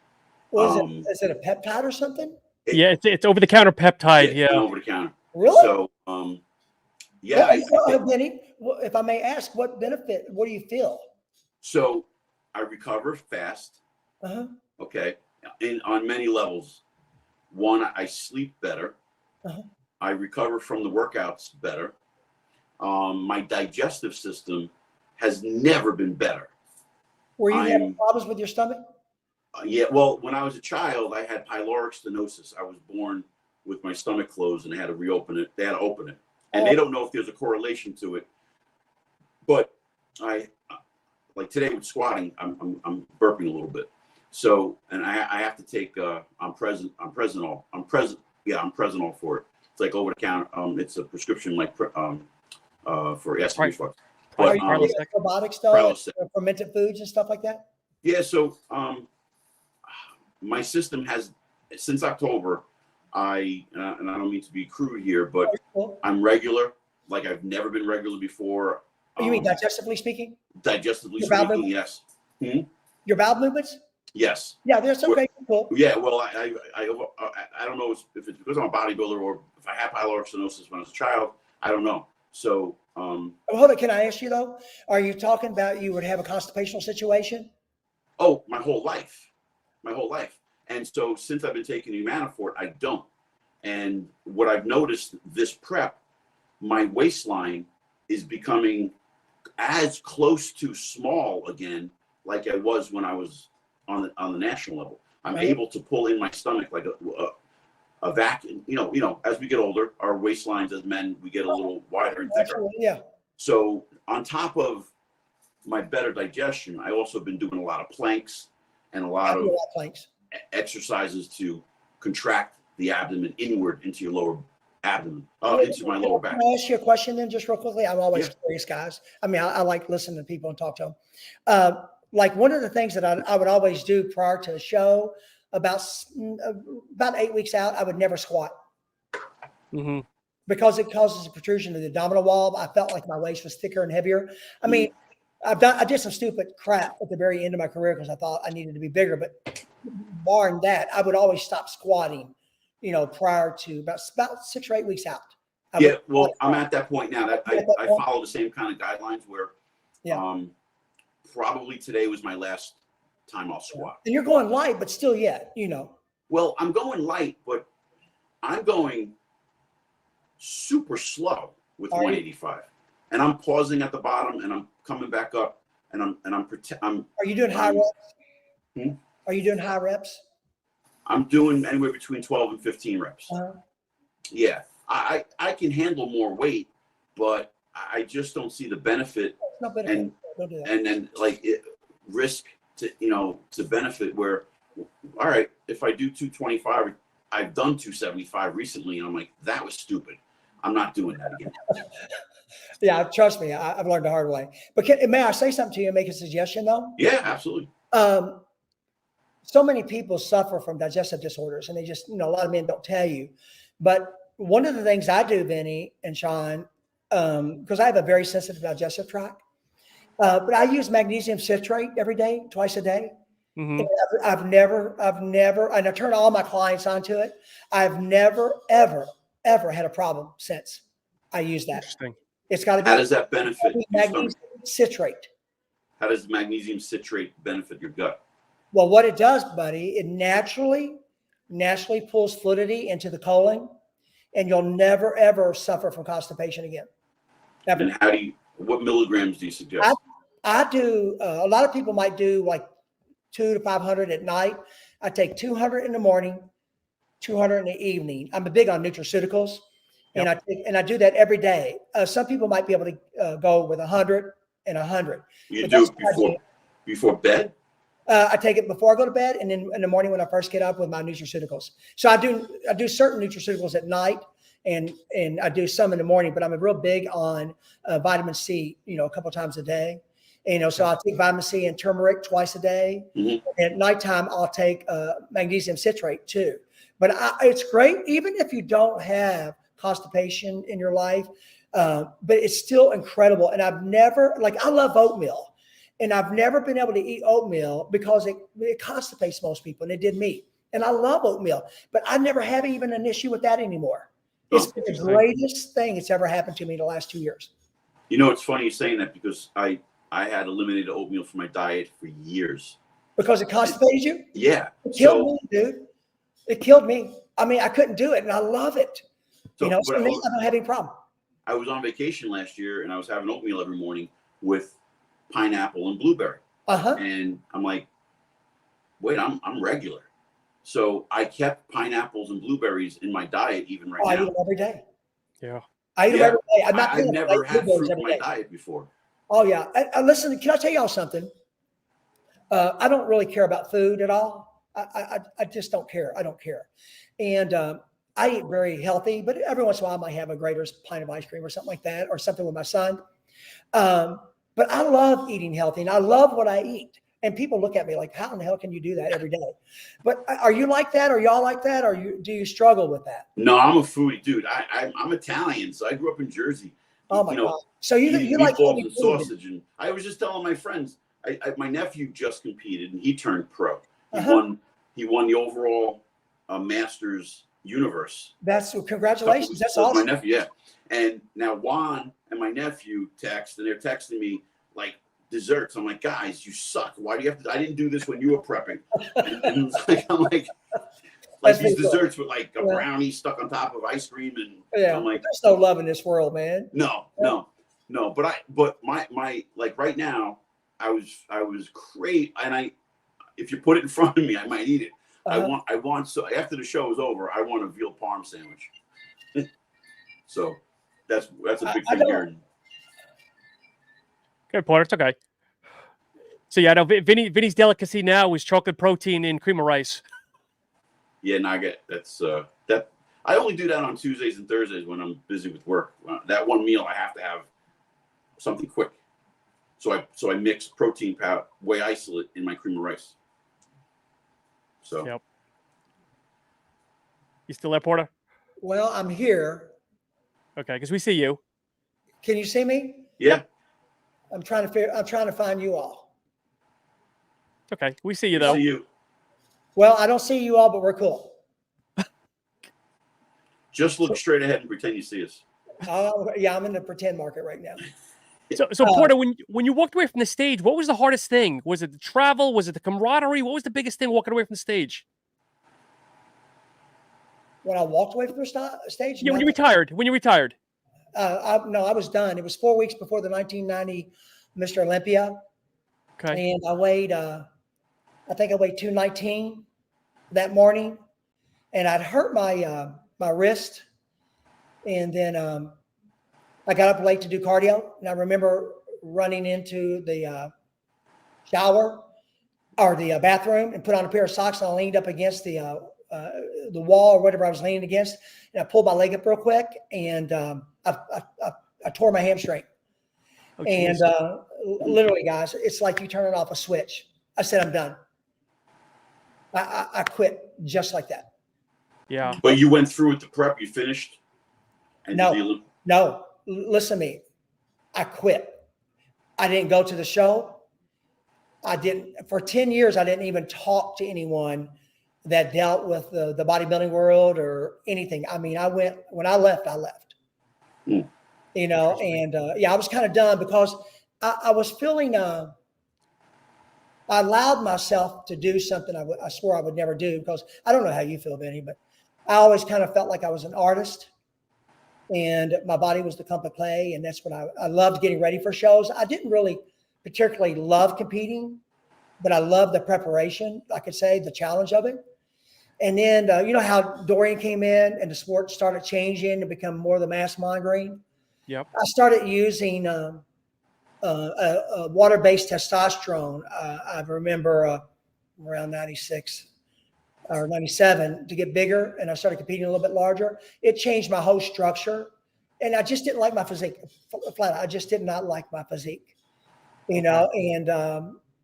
Is it a peptide or something? It's over-the-counter peptide. Yeah. Over the counter. Really? So, Vinny, if I may ask, what benefit? What do you feel? So, I recover fast. Okay, on many levels. One, I sleep better. I recover from the workouts better. My digestive system has never been better. Were you having problems with your stomach? Yeah, well, when I was a child, I had pyloric stenosis. I was born with my stomach closed, and they had to reopen it. They had to open it, and they don't know if there's a correlation to it. But like today with squatting, I'm burping a little bit. So, and I have to take I'm Presenol for it. It's like over the counter. It's a prescription like for acid reflux. Are But you doing probiotics though, fermented foods and stuff like that? yeah. So my system has since October. And I don't mean to be crude here, but I'm regular. Like I've never been regular before. You mean digestively speaking? Digestively speaking, yes. Your bowel movements? Yes. Yeah, they're okay. Cool. Yeah, well, I don't know if it's because I'm a bodybuilder or if I had pyloric stenosis when I was a child. I don't know. So, hold on. Can I ask you though? Are you talking about you would have a constipational situation? Oh, my whole life. And so since I've been taking Humano for it, I don't. And what I've noticed this prep, my waistline is becoming as close to small again, like I was when I was on the national level. I'm able to pull in my stomach like a vacuum. You know, as we get older, our waistlines as men, we get a little wider and thicker. Yeah. So on top of my better digestion, I also been doing a lot of planks and a lot of planks exercises to contract the abdomen inward into your lower abdomen, into my lower back. Can I ask you a question then, just real quickly? I'm always curious, guys. I mean, I like listening to people and talk to them. Like one of the things that I would always do prior to a show, about 8 weeks out, I would never squat. Mm-hmm. Because it causes a protrusion of the abdominal wall. I felt like my waist was thicker and heavier. I mean, I did some stupid crap at the very end of my career because I thought I needed to be bigger, but barring that, I would always stop squatting, prior to about 6 or 8 weeks out. I'm at that point now. That I follow the same kind of guidelines where probably today was my last time I'll squat. And you're going light, but still yet, Well, I'm going light, but I'm going super slow with 185. And I'm pausing at the bottom and I'm coming back up and I'm Are you doing high reps? Are you doing high reps? I'm doing anywhere between 12 and 15 reps. Yeah. I can handle more weight, but I just don't see the benefit and then like risk to benefit where, all right, if I do 225, I've done 275 recently and I'm like, that was stupid. I'm not doing that again. Yeah, trust me, I've learned the hard way. But may I say something to you and make a suggestion though? Yeah, absolutely. So many people suffer from digestive disorders and they just, a lot of men don't tell you. But one of the things I do, Vinny and Sean, because I have a very sensitive digestive tract, but I use magnesium citrate every day, twice a day. Mm-hmm. I've never, and I turn all my clients onto it. I've never, ever had a problem since I use that. Interesting. It's got to be. How does that benefit magnesium citrate? How does magnesium citrate benefit your gut? Well, what it does, buddy, it naturally pulls fluidity into the colon, and you'll never ever suffer from constipation again. Ever. And what milligrams do you suggest? I do. A lot of people might do like 200 to 500 at night. I take 200 in the morning, 200 in the evening. I'm big on nutraceuticals, and I do that every day. Some people might be able to go with 100 and 100. You do it before bed? I take it before I go to bed, and then in the morning when I first get up with my nutraceuticals. So I do certain nutraceuticals at night, and I do some in the morning. But I'm real big on vitamin C. A couple of times a day. So I'll take vitamin C and turmeric twice a day. Mm-hmm. And at nighttime, I'll take magnesium citrate too. But it's great, even if you don't have constipation in your life, but it's still incredible. And I've never, I love oatmeal. And I've never been able to eat oatmeal because it constipates most people, and it did me. And I love oatmeal, but I never have even an issue with that anymore. It's been the greatest thing that's ever happened to me in the last 2 years. It's funny you saying that because I had eliminated oatmeal from my diet for years. Because it constipated you? Yeah. It killed me, dude. It killed me. I mean, I couldn't do it, and I love it. So now I don't have any problem. I was on vacation last year, and I was having oatmeal every morning with pineapple and blueberry. And I'm like, wait, I'm regular. So I kept pineapples and blueberries in my diet even now. I eat them every day. Yeah. I eat them every day. I've never had fruit in my diet before. Oh yeah. Listen, can I tell y'all something? I don't really care about food at all. I just don't care. I don't care. And I eat very healthy, but every once in a while I might have a Grater's pint of ice cream or something like that, or something with my son. But I love eating healthy and I love what I eat. And people look at me like, how in the hell can you do that every day? But are you like that? Are y'all like that? Or do you struggle with that? No, I'm a foodie, dude. I'm Italian, so I grew up in Jersey. Oh my God. So you like meatballs and sausage. And I was just telling my friends, my nephew just competed and he turned pro. He won the overall Masters universe. That's congratulations. That's awesome. My nephew, yeah. And now Juan and my nephew text, and they're texting me like desserts. I'm like, guys, you suck. Why do you have to? I didn't do this when you were prepping. And it's like, I'm like these desserts with like a brownie stuck on top of ice cream, and I'm like, there's no love in this world, man. No. But my like right now, I was great, and if you put it in front of me, I might eat it. I want so after the show is over, I want a veal parm sandwich. So that's a big thing here. Good, Porter. It's okay. So yeah, no, Vinny's delicacy now is chocolate protein and cream of rice. Yeah, no, I get that. I only do that on Tuesdays and Thursdays when I'm busy with work. That one meal I have to have something quick. So I mix protein powder, whey isolate in my cream of rice. So. Yep. You still there, Porter? Well, I'm here. Okay, because we see you. Can you see me? Yeah. I'm trying to find you all. Okay, we see you though. See you. Well, I don't see you all, but we're cool. Just look straight ahead and pretend you see us. Yeah, I'm in the pretend market right now. So Porter, when you walked away from the stage, what was the hardest thing? Was it the travel? Was it the camaraderie? What was the biggest thing walking away from the stage? When I walked away from the stage? Yeah, when you retired. No, I was done. It was 4 weeks before the 1990 Mr. Olympia. Okay. And I weighed, I think I weighed 219 that morning. And I'd hurt my wrist. And then I got up late to do cardio. And I remember running into the shower or the bathroom and put on a pair of socks. And I leaned up against the wall or whatever I was leaning against. And I pulled my leg up real quick. And I tore my hamstring. Oh, and literally, guys, it's like you turn it off a switch. I said, I'm done. I quit just like that. Yeah. But you went through with the prep. You finished. And No. Listen to me. I quit. I didn't go to the show. For 10 years, I didn't even talk to anyone that dealt with the bodybuilding world or anything. I mean, when I left. You know, and I was kind of done because I was feeling, I allowed myself to do something I swore I would never do, because I don't know how you feel, Vinny, but I always kind of felt like I was an artist and my body was the clump of clay. And that's what I loved, getting ready for shows. I didn't really particularly love competing, but I loved the preparation, I could say, the challenge of it. And then, you know how Dorian came in and the sport started changing to become more of the mass mongering? Yep. I started using a water-based testosterone. I remember around 96 or 97 to get bigger, and I started competing a little bit larger. It changed my whole structure, and I just didn't like my physique. Flat, I just did not like my physique, you know. And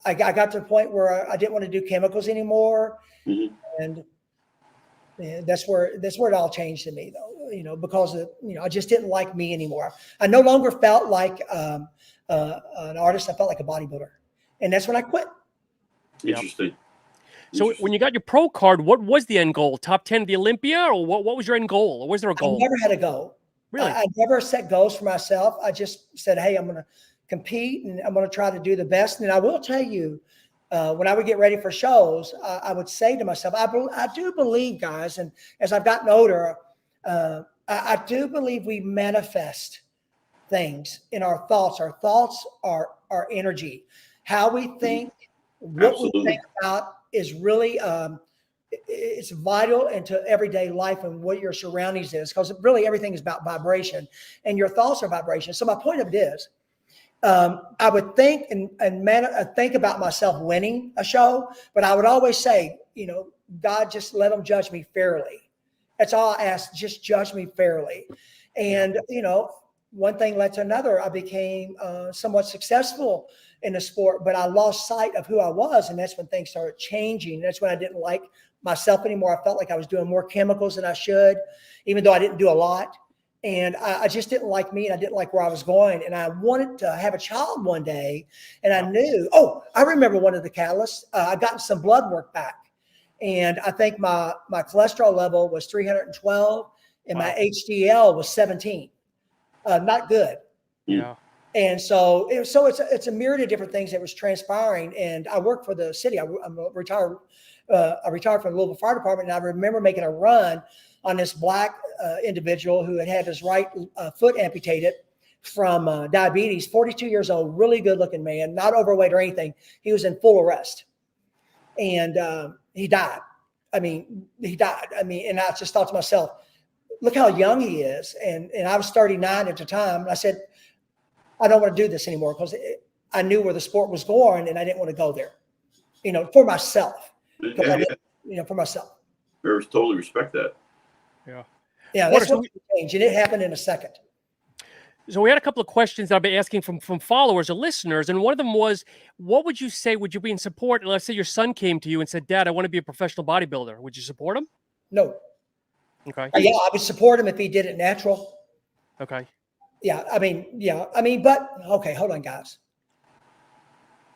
I got to the point where I didn't want to do chemicals anymore, and that's where it all changed to me, though, you know, because I just didn't like me anymore. I no longer felt like an artist. I felt like a bodybuilder, and that's when I quit. Interesting. So when you got your pro card, what was the end goal? Top 10 of the Olympia, or what was your end goal? Or was there a goal? I never had a goal. Really? I never set goals for myself. I just said, hey, I'm going to compete and I'm going to try to do the best. And I will tell you, when I would get ready for shows, I would say to myself, I do believe, guys, and as I've gotten older, I do believe we manifest things in our thoughts. Our thoughts are our energy. How we think, what we think about is really, it's vital into everyday life and what your surroundings is, because really everything is about vibration, and your thoughts are vibration. So my point of it I would think think about myself winning a show, but I would always say, God, just let them judge me fairly. That's all I ask. Just judge me fairly. And, one thing led to another. I became somewhat successful in the sport, but I lost sight of who I was. And that's when things started changing. That's when I didn't like myself anymore. I felt like I was doing more chemicals than I should, even though I didn't do a lot. And I just didn't like me, and I didn't like where I was going. And I wanted to have a child one day. And I knew, I remember one of the catalysts. I got some blood work back. And I think my cholesterol level was 312 and my HDL was 17. Not good. Yeah. And so it's a myriad of different things that was transpiring. And I worked for the city. I'm retired. I retired from the Louisville Fire Department, and I remember making a run on this black individual who had his right foot amputated from diabetes, 42 years old, really good looking man, not overweight or anything. He was in full arrest, and he died. He died. And I just thought to myself, look how young he is. And I was 39 at the time. And I said, I don't want to do this anymore, because I knew where the sport was going, and I didn't want to go there, for myself. For myself. I totally respect that. Yeah. Yeah, that's what changed, and it happened in a second. So we had a couple of questions that I've been asking from followers or listeners, and one of them was, what would you say, would you be in support? Let's say your son came to you and said, Dad, I want to be a professional bodybuilder. Would you support him? No. Okay. Yeah, I would support him if he did it natural. Okay. Yeah, but okay, hold on, guys.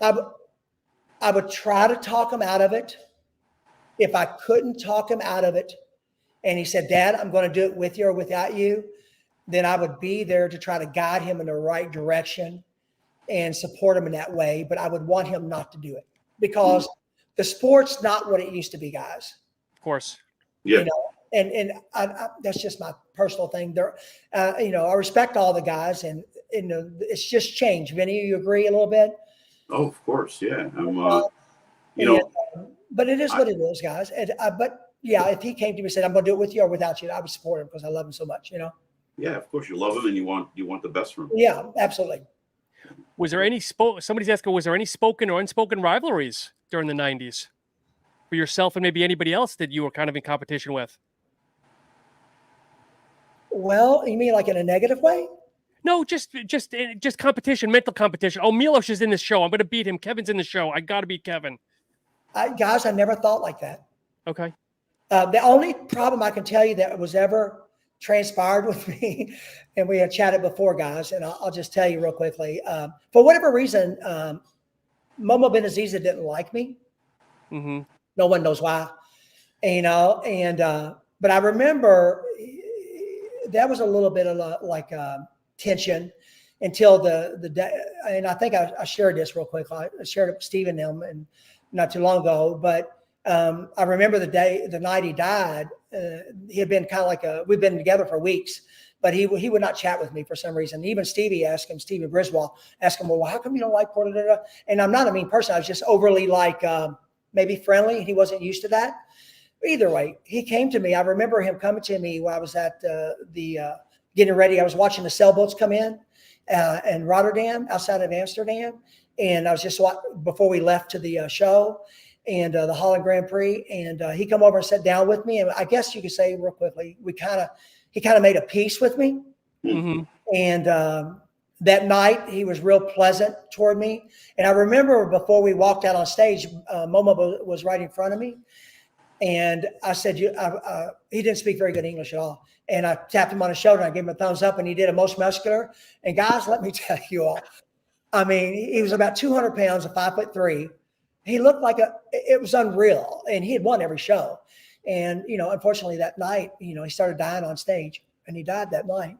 I would try to talk him out of it. If I couldn't talk him out of it, and he said, Dad, I'm going to do it with you or without you, then I would be there to try to guide him in the right direction and support him in that way. But I would want him not to do it, because the sport's not what it used to be, guys. Of course. Yeah. And I, that's just my personal thing. There, I respect all the guys, and it's just changed. Vinny, you agree a little bit? Oh, of course, yeah. But it is what it is, guys. But yeah, if he came to me and said, "I'm going to do it with you or without you," I would support him, because I love him so much. Yeah, of course, you love him and you want the best for him. Yeah, absolutely. Was there any somebody's asking, was there any spoken or unspoken rivalries during the 90s for yourself and maybe anybody else that you were kind of in competition with? Well, you mean like in a negative way? No, just competition, mental competition. Oh, Milos is in the show. I'm going to beat him. Kevin's in the show. I got to beat Kevin. Guys, I never thought like that. Okay. The only problem I can tell you that was ever transpired with me, and we had chatted before, guys, and I'll just tell you real quickly. For whatever reason, Momo Benaziza didn't like me. Mm-hmm. No one knows why, but I remember that was a little bit of like tension until the day. And I think I shared this real quick. I shared it with Steve and them, and not too long ago. But I remember the night he died. He had been kind of like we've been together for weeks, but he would not chat with me for some reason. Even Stevie Briswell asked him, well, how come you don't like Porter? And I'm not a mean person. I was just overly maybe friendly. He wasn't used to that. Either way, he came to me. I remember him coming to me while I was at the getting ready. I was watching the sailboats come in Rotterdam, outside of Amsterdam. And I was just before we left to the show and the Holland Grand Prix. And he come over and sat down with me. And I guess you could say real quickly, he kind of made a peace with me. Mm-hmm. And that night he was real pleasant toward me. And I remember before we walked out on stage, Momo was right in front of me. And I said, he didn't speak very good English at all. And I tapped him on the shoulder and I gave him a thumbs up, and he did a most muscular. And guys, let me tell you all, I mean, he was about 200 pounds, 5'3". He looked like it was unreal. And he had won every show. And, unfortunately that night, he started dying on stage, and he died that night.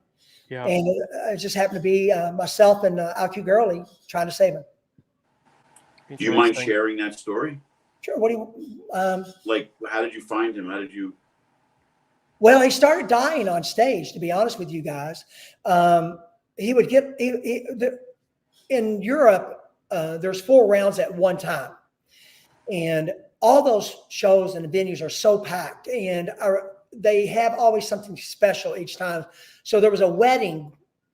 Yeah. And it just happened to be myself and IQ Gurley trying to save him. Do you mind sharing that story? Sure. What do you, how did you find him? How did you? Well, he started dying on stage, to be honest with you guys. He would get, in Europe, there's 4 rounds at one time. And all those shows and the venues are so packed, and they have always something special each time. So there was a wedding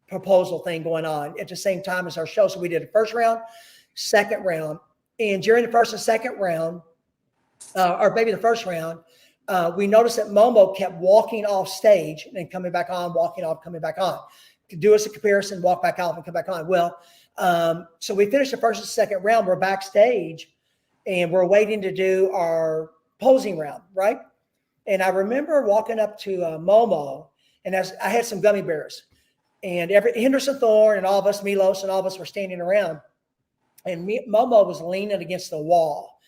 proposal thing going on at the same time as our show. So we did the first round, second round, and during the first and second round, or maybe the first round, we noticed that Momo kept walking off stage and coming back on, walking off, coming back on. To do us a comparison, walk back off and come back on. Well, so we finished the first and second round. We're backstage and we're waiting to do our posing round, right? And I remember walking up to Momo, and I had some gummy bears. And Henderson Thorne and all of us, Milos and all of us were standing around. And Momo was leaning against the wall.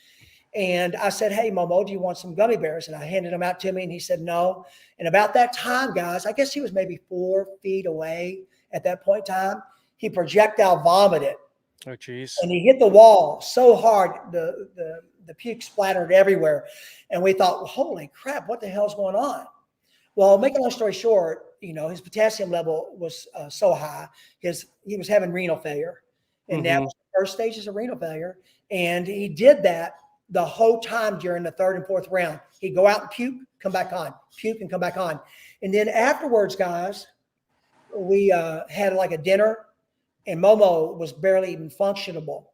And I said, hey, Momo, do you want some gummy bears? And I handed them out to me, and he said no. And about that time, guys, I guess he was maybe 4 feet away at that point in time. He projectile vomited. Oh, geez. And he hit the wall so hard, the puke splattered everywhere. And we thought, well, holy crap, what the hell's going on? Well, make a long story short, his potassium level was so high, he was having renal failure. And that was the first stages of renal failure. And he did that the whole time during the third and fourth round. He'd go out and puke, come back on, puke and come back on. And then afterwards, guys, we had like a dinner, and Momo was barely even functionable.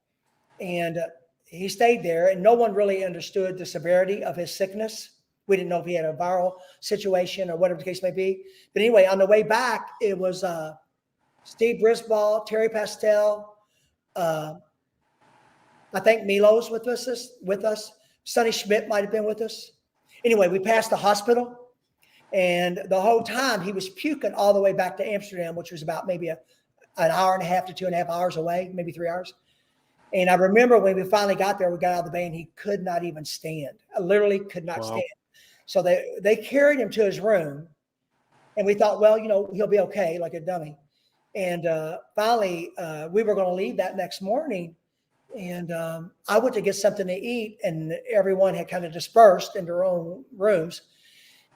And he stayed there, and no one really understood the severity of his sickness. We didn't know if he had a viral situation or whatever the case may be. But anyway, on the way back, it was Steve Brisball, Terry Pastel, I think Milo's with us. Sonny Schmidt might have been with us. Anyway, we passed the hospital, and the whole time he was puking all the way back to Amsterdam, which was about maybe an hour and a half to 2.5 hours away, maybe 3 hours. And I remember when we finally got there, we got out of the van, he could not even stand. I literally could not stand. So they carried him to his room, and we thought, well, he'll be okay, like a dummy. And finally, we were going to leave that next morning. And I went to get something to eat, and everyone had kind of dispersed in their own rooms.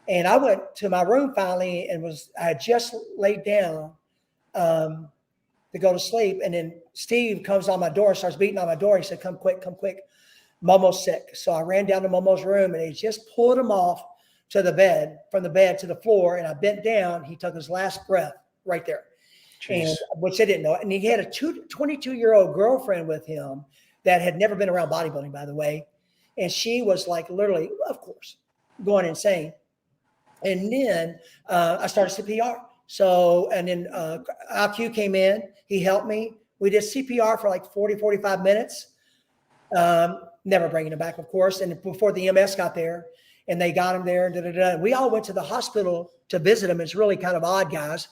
And I went to my room finally, and I had just laid down to go to sleep. And then Steve comes on my door, starts beating on my door. He said, come quick, come quick. Momo's sick. So I ran down to Momo's room, and he just pulled him off to the bed, from the bed to the floor. And I bent down. He took his last breath right there. Jeez. And which I didn't know. And he had a 22-year-old girlfriend with him that had never been around bodybuilding, by the way. And she was like literally, of course, going insane. And then I started CPR. So, and then IQ came in. He helped me. We did CPR for like 40, 45 minutes. Never bringing him back, of course. And before the EMS got there, and they got him there, we all went to the hospital to visit him. It's really kind of odd, guys.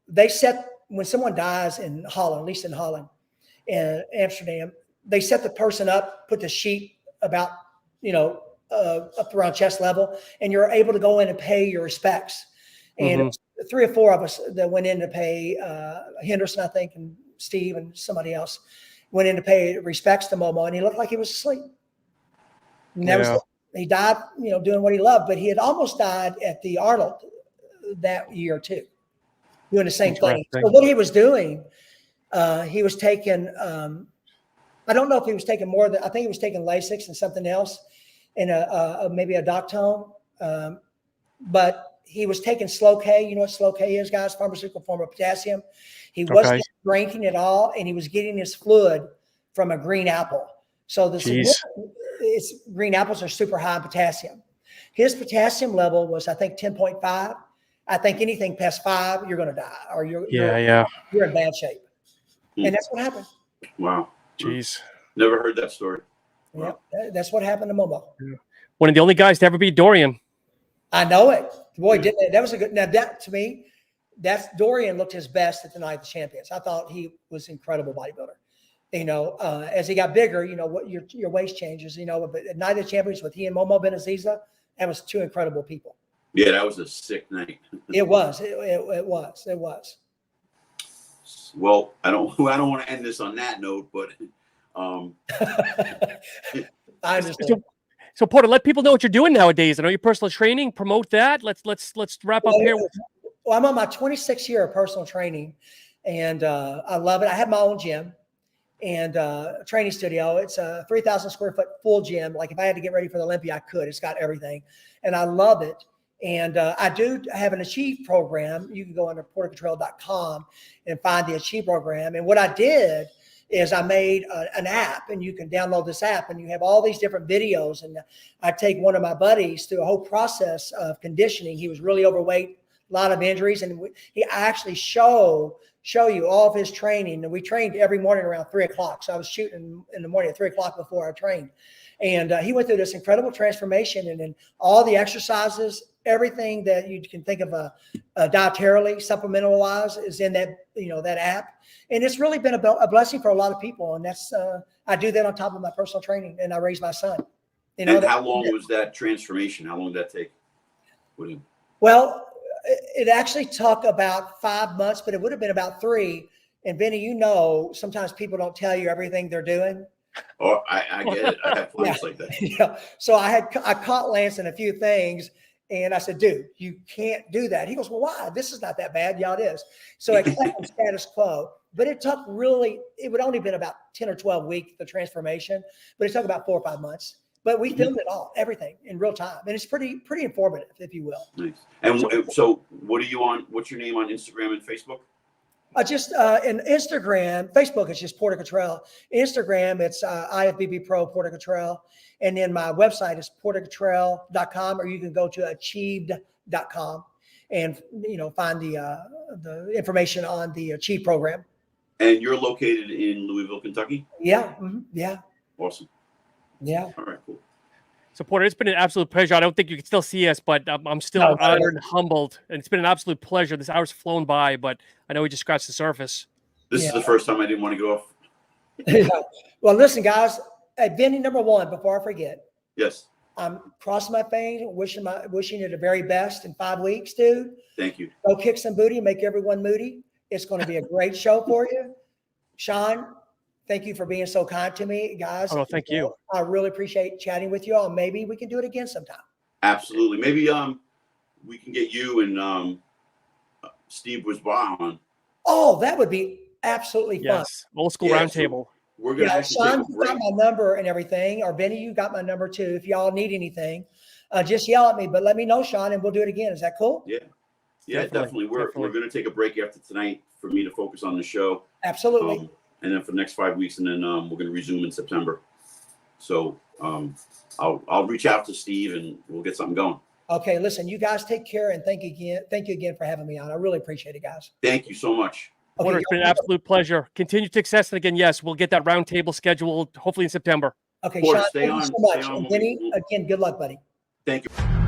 They set, when someone dies in Holland, at least in Holland and Amsterdam, they set the person up, put the sheet about, up around chest level, and you're able to go in and pay your respects. And 3 or 4 of us that went in to pay, Henderson, I think, and Steve and somebody else went in to pay respects to Momo, and he looked like he was asleep. And he died, doing what he loved, but he had almost died at the Arnold that year too, doing the same thing. So what he was doing, he was taking, I don't know if he was taking more than, I think he was taking Lasix and something else, and maybe a Doctone, but he was taking Slow K. You know what Slow K is, guys? Pharmaceutical form of potassium. He wasn't drinking it all, and he was getting his fluid from a green apple. So green apples are super high in potassium. His potassium level was, I think, 10.5. I think anything past 5, you're going to die, or you're in bad shape. And that's what happened. Wow. Jeez. Never heard that story. Wow. Yeah, that's what happened to Momo. Yeah. One of the only guys to ever beat Dorian. I know it. Boy, that was a good. Now that to me, Dorian looked his best at the Night of the Champions. I thought he was an incredible bodybuilder. As he got bigger, what your waist changes. But at Night of the Champions with he and Momo Benaziza, that was 2 incredible people. Yeah, that was a sick night. It was. It was. Well, I don't want to end this on that note, but I understand. So Porter, let people know what you're doing nowadays. I know your personal training. Promote that. Let's wrap up here. Well, I'm on my 26th year of personal training, and I love it. I have my own gym and training studio. It's a 3,000 square foot full gym. Like if I had to get ready for the Olympia, I could. It's got everything, and I love it. And I do have an Achieve program. You can go under portercottrell.com and find the Achieve program. And what I did is I made an app, and you can download this app, and you have all these different videos. And I take one of my buddies through a whole process of conditioning. He was really overweight, a lot of injuries, and I actually show you all of his training. And we trained every morning around 3 o'clock. So I was shooting in the morning at 3 o'clock before I trained. And he went through this incredible transformation, and then all the exercises, everything that you can think of dietarily, supplemental wise, is in that, that app. And it's really been a blessing for a lot of people. And that's, I do that on top of my personal training, and I raise my son. And how long was that transformation? How long did that take? Well, it actually took about 5 months, but it would have been about 3. And Vinny, sometimes people don't tell you everything they're doing. Oh, I get it. I have clients like that. Yeah. So I caught Lance in a few things, and I said, dude, you can't do that. He goes, well, why? This is not that bad. Yeah, it is. So I kept on status quo, but it would only been about 10 or 12 weeks, the transformation, but it took about 4 or 5 months. But we filmed it all, everything in real time. And it's pretty informative, if you will. Nice. And so what are you on? What's your name on Instagram and Facebook? Just in Instagram, Facebook, it's just Porter Cottrell. Instagram, it's IFBB Pro Porter Cottrell. And then my website is portercottrell.com, or you can go to achieved.com and, find the information on the Achieve program. And you're located in Louisville, Kentucky? Yeah. Mm-hmm. Yeah. Awesome. Yeah. All right, cool. So, Porter, it's been an absolute pleasure. I don't think you can still see us, but I'm still honored and humbled. And it's been an absolute pleasure. This hour's flown by, but I know we just scratched the surface. This is the first time I didn't want to go off. Yeah. Well, listen, guys. Vinny, number one, before I forget. Yes. I'm crossing my fingers, wishing you the very best in 5 weeks, dude. Thank you. Go kick some booty, make everyone moody. It's going to be a great show for you. Sean, thank you for being so kind to me, guys. Oh, thank you. I really appreciate chatting with you all. Maybe we can do it again sometime. Absolutely. Maybe we can get you and Steve Wisbaugh on. Oh, that would be absolutely fun. Yes. Old school roundtable. We're going to Sean, you got my number and everything, or Vinny, you got my number too. If y'all need anything, just yell at me, but let me know, Sean, and we'll do it again. Is that cool? Yeah. Yeah, definitely. We're going to take a break after tonight for me to focus on the show. Absolutely. And then for the next 5 weeks, and then we're going to resume in September. So I'll reach out to Steve, and we'll get something going. Okay, listen, you guys take care, and thank you again for having me on. I really appreciate it, guys. Thank you so much. Porter, it's been an absolute pleasure. Continued success, and again, yes, we'll get that roundtable scheduled hopefully in September. Okay, Porter, Sean, stay thank on, you so much. stay on. And Vinny, again, good luck, buddy. Thank you.